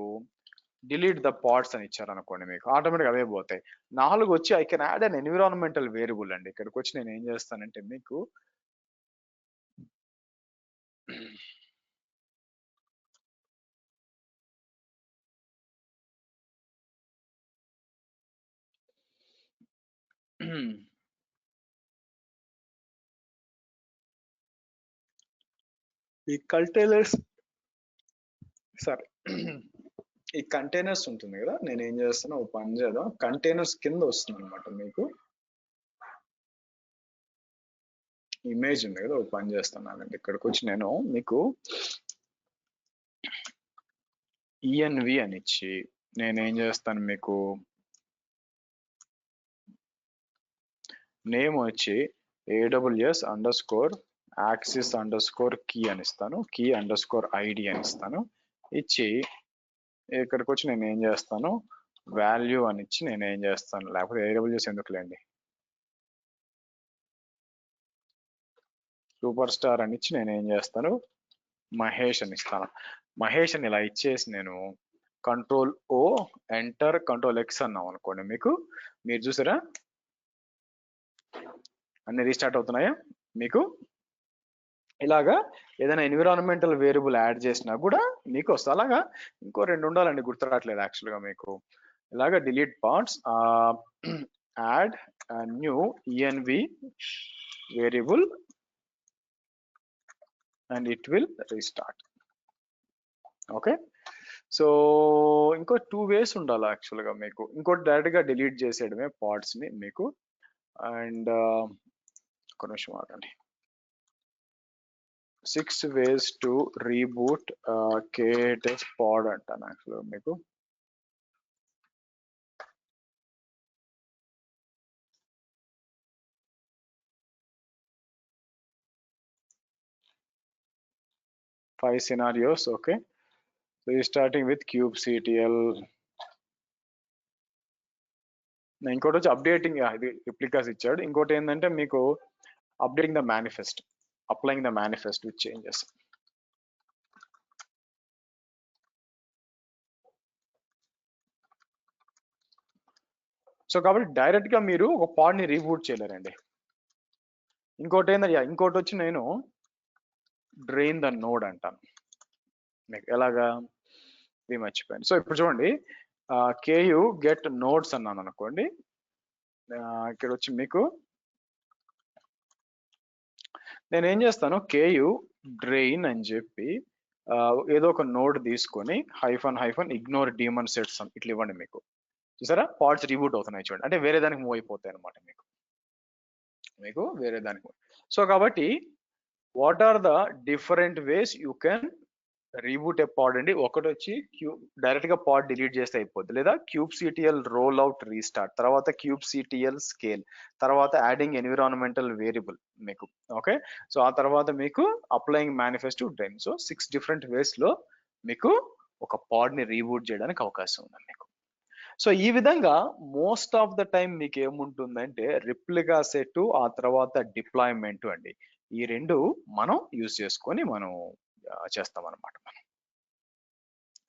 డిలీట్ ద పాడ్స్ అని ఇచ్చారు అనుకోండి, మీకు ఆటోమేటిక్ అవే పోతాయి. 4 వచ్చి I can add an environmental variable అండి. ఇక్కడికి వచ్చి నేను ఏం చేస్తానంటే మీకు ఈ కంటైనర్స్ ఈ కంటైనర్స్ ఉంటుంది కదా, నేను ఏం చేస్తాను, ఒక పని చేద్దాం, కంటైనర్స్ కింద వస్తుంది అనమాట. మీకు ఇమేజ్ ఉంది కదా, ఒక పని చేస్తాను అంటే ఇక్కడికి వచ్చి నేను మీకు ఈఎన్వి అని ఇచ్చి నేనేం చేస్తాను, మీకు నేమ్ వచ్చి AWS underscore access underscore key అని ఇస్తాను, కీ అండర్స్కోర్ ఐడి అని ఇస్తాను. ఇచ్చి ఇక్కడికి వచ్చి నేను ఏం చేస్తాను, వాల్యూ అని ఇచ్చి నేను ఏం చేస్తాను, లేకపోతే AWS ఎందుకులేండి, సూపర్ స్టార్ అని ఇచ్చి నేను ఏం చేస్తాను, మహేష్ అని ఇస్తాను. మహేష్ అని ఇలా ఇచ్చేసి నేను control O enter control X అన్నాం అనుకోండి, మీరు చూసారా అన్ని రీస్టార్ట్ అవుతున్నాయా. మీకు ఇలాగా ఏదైనా ఎన్విరాన్మెంటల్ వేరియబుల్ యాడ్ చేసినా కూడా మీకు వస్తుంది. అలాగా ఇంకో 2 ఉండాలండి, గుర్తురావట్లేదు యాక్చువల్గా మీకు. ఇలాగా delete parts, add new ENV variable and it will restart. Okay, so ఇంకో 2 వేస్ ఉండాలి యాక్చువల్గా మీకు. ఇంకోటి డైరెక్ట్ గా డిలీట్ చేసేయడమే పార్ట్స్ ని మీకు. అండ్ ఒక నిమిషం ఆగండి. 6 ways to reboot KTest pod అంటాను యాక్చువల్గా మీకు. Five scenarios, okay. So you're starting with kubectl. ఇంకోటి వచ్చి అప్డేటింగ్, ఇది రిప్లికాస్ ఇచ్చాడు. ఇంకోటి ఏంటంటే మీకు updating the manifest, applying the manifest with changes. So కాబట్టి డైరెక్ట్ గా మీరు ఒక పాడ్ ని రీబూట్ చేయలేరండి. ఇంకోటి ఏంటంటే, ఇంకోటి వచ్చి నేను డ్రైన్ ద నోడ్ అంటాను మీకు. ఎలాగా ఇది మర్చిపోయాను. సో ఇప్పుడు చూడండి, KU గెట్ నోడ్స్ అన్నాను అనుకోండి. ఇక్కడ వచ్చి మీకు నేను ఏం చేస్తాను, KU డ్రైన్ అని చెప్పి ఏదో ఒక నోడ్ తీసుకొని హైఫన్ ఇగ్నోర్ డీమన్ సెట్స్ ఇట్లా ఇవ్వండి. మీకు చూసారా పాడ్స్ రీబూట్ అవుతున్నాయి చూడండి, అంటే వేరే దానికి మూవ్ అయిపోతాయి అనమాట మీకు వేరే దానికి. సో కాబట్టి what are the different ways you can reboot a pod అండి. ఒకటి వచ్చి డైరెక్ట్ గా పాడ్ డిలీట్ చేస్తే అయిపోద్ది, లేదా kubectl రోల్ అవుట్ రీస్టార్ట్, తర్వాత kubectl స్కేల్, తర్వాత యాడింగ్ ఎన్విరాన్మెంటల్ వేరియబుల్ మీకు. ఓకే, సో ఆ తర్వాత మీకు applying manifest drain. So 6 different ways లో మీకు ఒక పాడ్ ని రీబూట్ చేయడానికి అవకాశం ఉంది మీకు. సో ఈ విధంగా మోస్ట్ ఆఫ్ ద టైం మీకు ఏముంటుందంటే రిప్లికా సెట్, ఆ తర్వాత డిప్లాయ్మెంట్ అండి. ఈ 2 మనం యూజ్ చేసుకొని మనం చేస్తాం అనమాట మనం.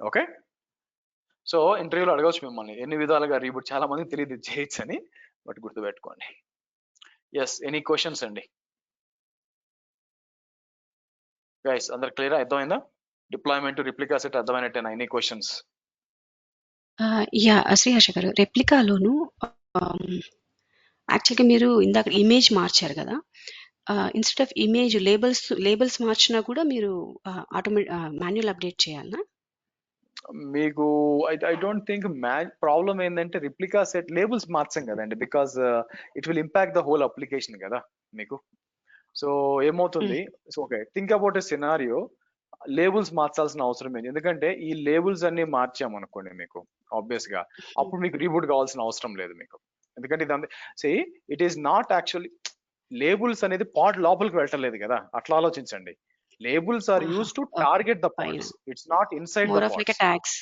ఓకే, సో ఇంటర్వ్యూలో అడగవచ్చు మిమ్మల్ని ఎన్ని విధాలుగా రీబూట్, చాలా మందికి తెలియదు చేయొచ్చు అని, బట్ గుర్తుపెట్టుకోండి. ఎస్, ఎనీ క్వశ్చన్స్ అండి గైస్? అందరు క్లియర్, అర్థమైందా? డిప్లాయ్మెంట్ రిప్లికా సెట్ అర్థమైనట్టేనా? Any questions? యా శ్రీహర్ష గారు, రెప్లికాలోను యాక్చువల్గా మీరు ఇందాక ఇమేజ్ మార్చారు కదా, ఇన్స్టెడ్ ఆఫ్ ఇమేజ్ లేబుల్స్ మార్చినా కూడా మీరు మాన్యువల్ అప్డేట్ చేయాలనా? మీకు ఐ డోంట్ థింక్ ప్రాబ్లం ఏంటంటే రిప్లికా సెట్ లేబుల్స్ మార్చాం కదండి, because it will impact the whole application కదా మీకు. సో ఏమవుతుంది, so okay, think about a scenario, labels మార్చాల్సిన అవసరం ఏంటి? ఎందుకంటే ఈ లేబుల్స్ అన్ని మార్చాం అనుకోండి మీకు, ఆబ్వియస్ గా అప్పుడు మీకు రీబూట్ కావాల్సిన అవసరం లేదు మీకు. ఎందుకంటే ఇది it is not actually, labels అనేది పాడ్ లోపలికి వెళ్ళలేదు కదా, అట్లా ఆలోచించండి. Labels are use to target the pods, it's not inside the pods,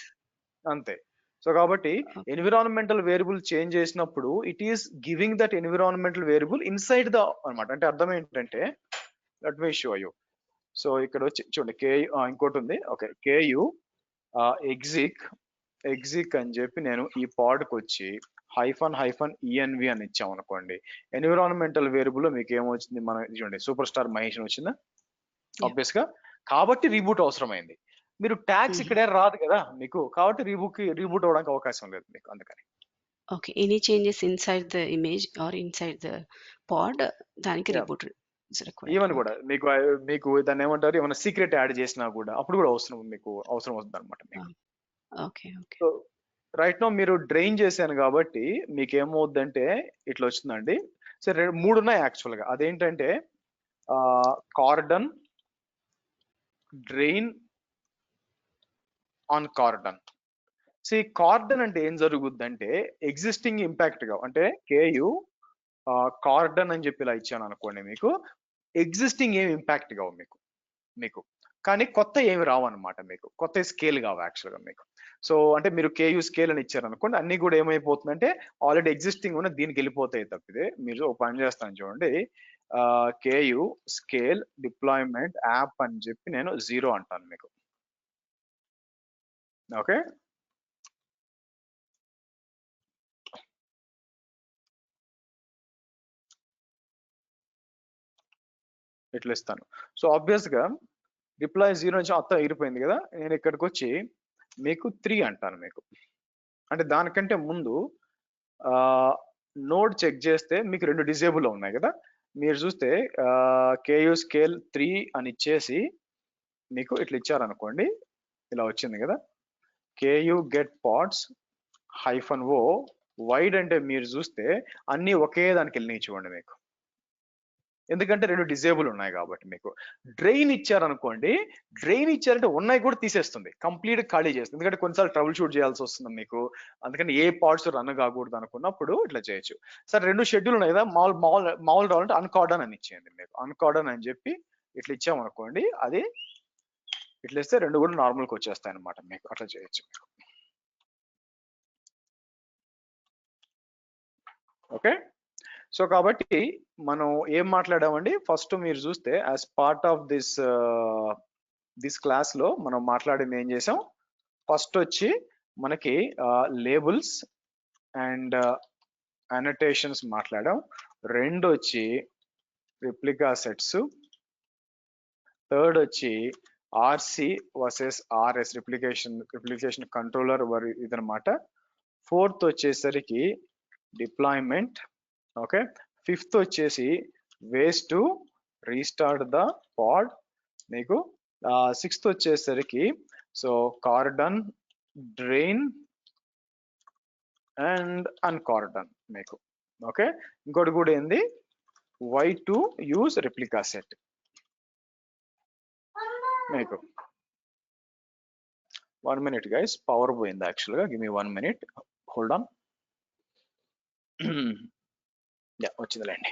అంతే. సో కాబట్టి ఎన్విరాన్మెంటల్ వేరియబుల్ చేంజ్ చేసినప్పుడు it is giving that environmental variable inside the అనమాట. అంటే అర్థం ఏంటంటే, let me show you. So ఇక్కడ వచ్చి చూడండి, ఇంకోటి ఉంది. ఓకే, KU ఎగ్జిక్ అని చెప్పి నేను ఈ పాడ్కి వచ్చి హైఫన్ ENV అని ఇచ్చాం అనుకోండి. ఎన్విరాన్మెంటల్ వేరియబుల్ మీకు ఏమొచ్చింది, మనం చూడండి సూపర్ స్టార్ మహేష్ వచ్చిందా, ఆబ్వియస్ గా. కాబట్టి రీబూట్ అవసరమైంది. మీరు ట్యాగ్స్ ఇక్కడే రాదు కదా మీకు, కాబట్టి రీబూట్ అవడానికి అవకాశం లేదు మీకు, అందుకని. Okay, any changes inside the image or inside the pod, దానికి రీబూట్ ఈవెన్ కూడా మీకు దాన్ని ఏమంటారు, ఏమైనా సీక్రెట్ యాడ్ చేసినా కూడా అప్పుడు కూడా అవసరం వస్తుంది అనమాట మీకు. సో రైట్ నో మీరు డ్రైన్ చేశాను కాబట్టి మీకు ఏమవుద్దంటే ఇట్లా వచ్చిందండి. సరే 3 ఉన్నాయి యాక్చువల్ గా. అదేంటంటే cordon, drain on cordon. Cordon అంటే ఏం జరుగుద్దంటే ఎగ్జిస్టింగ్ ఇంపాక్ట్ గా అంటే కేయు కార్డన్ అని చెప్పి ఇలా ఇచ్చాను అనుకోండి, మీకు ఎగ్జిస్టింగ్ ఏం ఇంపాక్ట్ కావు మీకు కానీ కొత్త ఏమి రావు అనమాట, మీకు కొత్త స్కేల్ కావు యాక్చువల్ గా మీకు. సో అంటే మీరు కేయు స్కేల్ అని ఇచ్చారు అనుకోండి, అన్ని కూడా ఏమైపోతుందంటే ఆల్రెడీ ఎగ్జిస్టింగ్ ఉన్న దీనికి వెళ్ళిపోతాయి తప్పితే. మీరు ఒక పని చేస్తాను చూడండి, కేయు స్కేల్ డిప్లాయ్మెంట్ యాప్ అని చెప్పి నేను 0 అంటాను మీకు. ఓకే, ఇట్లా ఇస్తాను. సో ఆబ్వియస్ గా డిప్లాయ్ 0 నుంచి మొత్తం ఎగిరిపోయింది కదా, నేను ఇక్కడికి వచ్చి మీకు 3 అంటాను మీకు. అంటే దానికంటే ముందు నోడ్ చెక్ చేస్తే మీకు 2 డిజేబుల్ ఉన్నాయి కదా, మీరు చూస్తే కేయు స్కేల్ 3 అని ఇచ్చేసి మీకు ఇట్లా ఇచ్చారనుకోండి, ఇలా వచ్చింది కదా, కేయు గెట్ పాడ్స్ -o వైడ్ అంటే మీరు చూస్తే అన్ని ఒకే దానికి వెళ్ళినాయి చూడండి మీకు, ఎందుకంటే 2 డిజేబుల్ ఉన్నాయి కాబట్టి. మీకు డ్రైన్ ఇచ్చారనుకోండి, డ్రైన్ ఇచ్చారంటే ఉన్నాయి కూడా తీసేస్తుంది, కంప్లీట్ ఖాళీ చేస్తుంది, ఎందుకంటే కొన్నిసార్లు ట్రబుల్ షూట్ చేయాల్సి వస్తుంది మీకు, అందుకని ఏ పార్ట్స్ రన్ కాకూడదు అనుకున్నప్పుడు ఇట్లా చేయొచ్చు. సరే 2 షెడ్యూల్ ఉన్నాయి కదా, మామూలు రావాలంటే అన్కార్డన్ అని ఇచ్చేయండి మీకు. అన్కార్డన్ అని చెప్పి ఇట్లా ఇచ్చామనుకోండి, అది ఇట్లా ఇస్తే 2 కూడా నార్మల్కి వచ్చేస్తాయి అనమాట మీకు, అట్లా చేయొచ్చు. ఓకే, సో కాబట్టి మనం ఏం మాట్లాడామండి, ఫస్ట్ మీరు చూస్తే as part of this class లో మనం మాట్లాడింది ఏం చేసాం, ఫస్ట్ వచ్చి మనకి లేబుల్స్ అండ్ అనోటేషన్స్ మాట్లాడాం, 2 వచ్చి రిప్లికా సెట్స్, 3rd వచ్చి RC versus RS replication controller ఇదనమాట, 4th వచ్చేసరికి డిప్లాయ్మెంట్. ఓకే, 5th వచ్చేసి ways to restart the pod మీకు, 6th వచ్చేసరికి so cordon, drain and uncordon మీకు. ఓకే, ఇంకోటి కూడా ఏంది, why to use replica set మీకు. 1 minute గైస్, పవర్ పోయింది యాక్చువల్ గా, give me 1 minute, hold on. Yeah వచ్చిందిలేండి.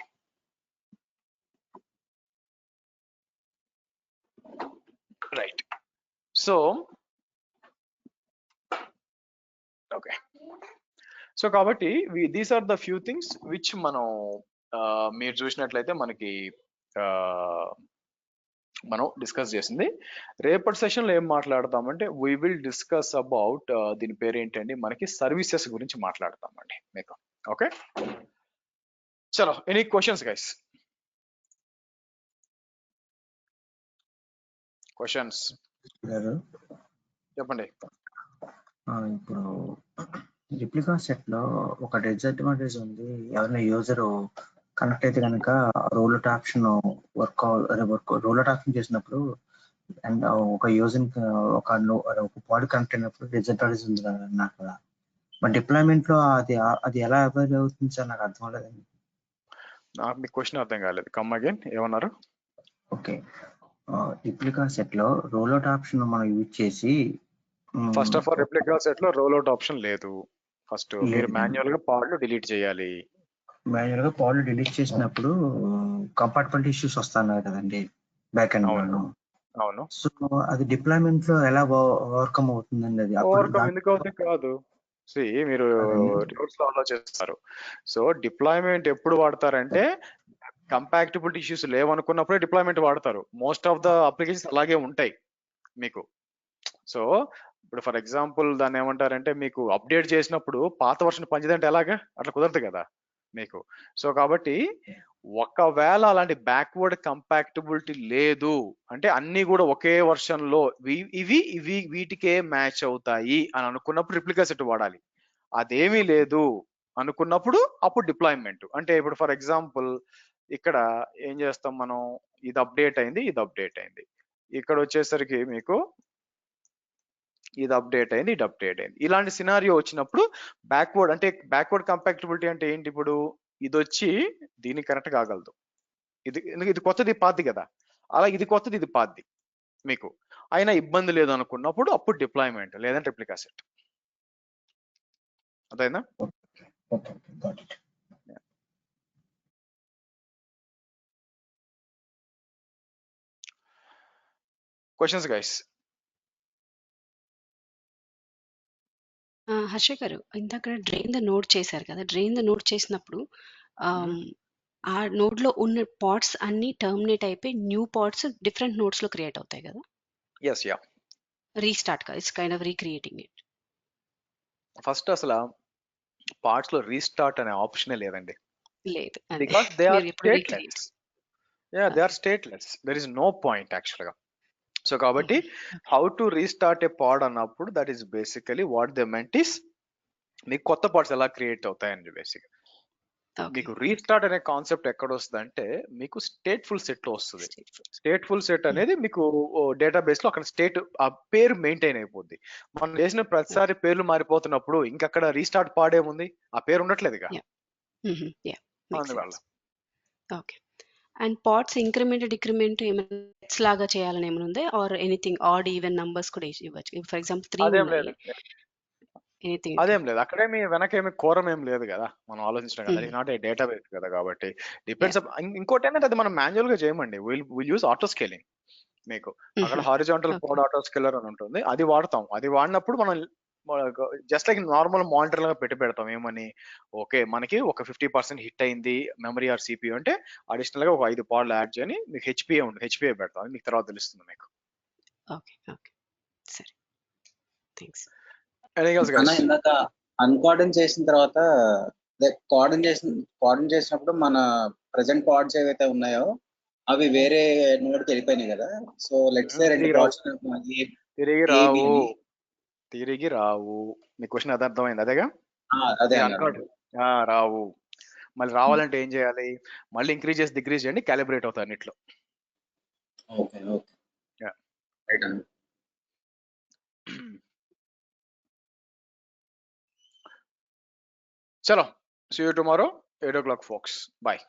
రైట్, సో ఓకే, సో కాబట్టి these are the few things which మనం మీరు చూసినట్లయితే మనకి మనం డిస్కస్ చేసింది. రేపటి సెషన్ లో ఏం మాట్లాడతామంటే వీ విల్ డిస్కస్ అబౌట్ దీని పేరు ఏంటండి, మనకి సర్వీసెస్ గురించి మాట్లాడతామండి మీకు. ఓకే, చలో, ఎనీ క్వశ్చన్స్ గైస్? క్వశ్చన్స్ చెప్పండి. ఇప్పుడు రిప్లికా సెట్ లో ఒక డిసడ్వాంటేజ్ ఉంది, ఎవరైనా యూజర్ కనెక్ట్ అయితే కనుక రోల్అవుట్ ఆప్షన్ రోల్అవుట్ ఆప్షన్ చేసినప్పుడు అండ్ ఒక యూజర్ ఒక పాడ్ కనెక్ట్ అయినప్పుడు డిసడ్వాంటేజ్ ఉంది నాకు కదా, మరి డిప్లాయ్మెంట్ లో అది ఎలా అవైలబుల్ అవుతుంది సార్, నాకు అర్థం అవ్వలేదండి. నాకు మీ క్వశ్చన్ అర్థం కాలేదు, కమ్ అగైన్, ఏమన్నారు? ఓకే, రిప్లికా సెట్ లో రోల్అవుట్ ఆప్షన్ మనం యూజ్ చేసి, first of all replica set లో రోల్అవుట్ ఆప్షన్ లేదు, ఫస్ట్ మీరు మాన్యువల్ గా పాడ్లు డిలీట్ చేయాలి. మాన్యువల్ గా పాడ్లు డిలీట్ చేసినప్పుడు కంపార్ట్మెంట్ ఇష్యూస్ వస్తున్నాయి కదండి బ్యాక్ ఎండ్ లో. అవును, సో అది డిప్లాయ్మెంట్ లో ఎలా ఓవర్కమ్ అవుతుందండి? అది ఓవర్కమ్ ఎందుకు అవుతుంది కాదు, మీరు రూల్స్ లో ఆలోచిస్తారు. సో డిప్లాయ్మెంట్ ఎప్పుడు వాడతారంటే కంపాక్టబిలిటీ ఇష్యూస్ లేవనుకున్నప్పుడే డిప్లాయ్మెంట్ వాడతారు. మోస్ట్ ఆఫ్ ద అప్లికేషన్స్ అలాగే ఉంటాయి మీకు. సో ఇప్పుడు ఫర్ ఎగ్జాంపుల్ దాన్ని ఏమంటారంటే, మీకు అప్డేట్ చేసినప్పుడు పాత వర్షన్ పనిచేదంటే ఎలాగా, అట్లా కుదరదు కదా మీకు. సో కాబట్టి ఒకవేళ అలాంటి బ్యాక్వర్డ్ కంపాక్టబిలిటీ లేదు అంటే అన్ని కూడా ఒకే వర్షన్ లో ఇవి వీటికే మ్యాచ్ అవుతాయి అని అనుకున్నప్పుడు రిప్లికా సెట్ వాడాలి. అదేమీ లేదు అనుకున్నప్పుడు అప్పుడు డిప్లాయ్మెంట్. అంటే ఇప్పుడు ఫర్ ఎగ్జాంపుల్ ఇక్కడ ఏం చేస్తాం మనం, ఇది అప్డేట్ అయింది, ఇది అప్డేట్ అయింది, ఇక్కడ వచ్చేసరికి మీకు ఇది అప్డేట్ అయింది, ఇది అప్డేట్ అయింది. ఇలాంటి సినారియో వచ్చినప్పుడు బ్యాక్వర్డ్ కంపాక్టబిలిటీ అంటే ఏంటి, ఇప్పుడు ఇది వచ్చి దీనికి కరెక్ట్ కాగలదు, ఇది కొత్తది పాతది కదా, అలా ఇది కొత్తది ఇది పాతది మీకు. అయినా ఇబ్బంది లేదు అనుకున్నప్పుడు అప్పుడు డిప్లాయ్మెంట్ లేదంటే రిప్లికా సెట్. అదైనా okay got it. Questions guys? Harsha గారు ఇందాక డ్రైన్ ద నోడ్ చేశారు కదా, డ్రైన్ ద నోడ్ చేసినప్పుడు ఆ నోడ్ లో ఉన్న పార్ట్స్ అన్ని టర్మినేట్ అయిపోయి న్యూ పార్ట్స్ డిఫరెంట్ నోడ్స్ లో క్రియేట్ అవుతాయి కదా, ఎస్ యా. రీస్టార్ట్ గా it's kind of recreating it. First అసలు పార్ట్స్ లో రీస్టార్ట్ అనే ఆప్షనే లేదండి, లేదు అదే బికాస్ దే ఆర్ మీరు ఎప్పుడు stateless. Recreate. They are stateless, there is no point actual గా. సో కాబట్టి how to restart a pod అన్నప్పుడు that is basically what they meant is మీకు కొత్త పార్ట్స్ ఎలా క్రియేట్ అవుతాయండి. బేసిక్ మీకు రీస్టార్ట్ అనే కాన్సెప్ట్ ఎక్కడ వస్తుంది అంటే మీకు స్టేట్ఫుల్ సెట్ లో వస్తుంది. స్టేట్ఫుల్ సెట్ అనేది మీకు డేటాబేస్ లో అక్కడ స్టేట్ ఆ పేరు మెయింటైన్ అయిపోద్ది. మనం చేసిన ప్రతిసారి పేర్లు మారిపోతున్నప్పుడు ఇంకక్కడ రీస్టార్ట్ పాడేముంది, ఆ పేరు ఉండట్లేదుగా. అందువల్ల okay. And parts increment decrement ఏమైనా సెట్స్ లాగా చేయాలని ఏమైనా ఉందా, or anything odd even numbers కూడా ఇవ్వచ్చు. ఫర్ ఎగ్జాంపుల్ 3 అదేం ఉన్నాయి, లేదు, ఎనీథింగ్. అదేం లేదు. అక్కడేమి వెనకేమి కోరం ఏం లేదు కదా, మనం ఆలోచించడం కదా. ఇట్ నాట్ ఏ డేటాబేస్ కదా, కాబట్టి డిపెండ్స్. ఇంకోటి ఏంటంటే అది మనం మాన్యువల్ గా చేయమండి. Will use auto scaling. మీకు అక్కడ హారిజాంటల్ పాడ్ ఆటో స్కేలర్ అని ఉంటుంది, అది వాడతాం. అది వాడినప్పుడు మనం జస్ట్ లైక్ నార్మల్ మానిటర్ లాగా పెడతాం. ఏమని, ఓకే మనకి ఒక 50% హిట్ అయింది మెమరీ ఆర్ సిపియూ అంటే అడిషనల్ గా ఒక 5 పాడ్లు యాడ్ చేయని మీకు హెచ్పిఏ ఉంటుంది, హెచ్పిఏ పెడతాం. అది మీకు తర్వాత తెలుస్తుంది మీకు. ఓకే ఓకే సరే, థాంక్స్. అన్న ఇందాక అన్కోర్డన్ చేసిన తర్వాత కోఆర్డిన్ చేసినప్పుడు మన ప్రెసెంట్ పాడ్స్ ఏవైతే ఉన్నాయో అవి వేరే నోడ్కి వెళ్ళిపోయినాయి కదా. సో లెట్స్ సే 2 పాడ్స్ తిరిగి రావు. మీ క్వశ్చన్ అది అర్థమైంది అదేగా? అదే రావు. మళ్ళీ రావాలంటే ఏం చేయాలి? మళ్ళీ ఇంక్రీజ్ చేసి డిక్రీజ్ చేయండి, క్యాలిబ్రేట్ అవుతాయి అన్నిట్లో. ఓకే ఓకే రైట్ అన్న. చలో, see you tomorrow 8 o'clock folks. Bye.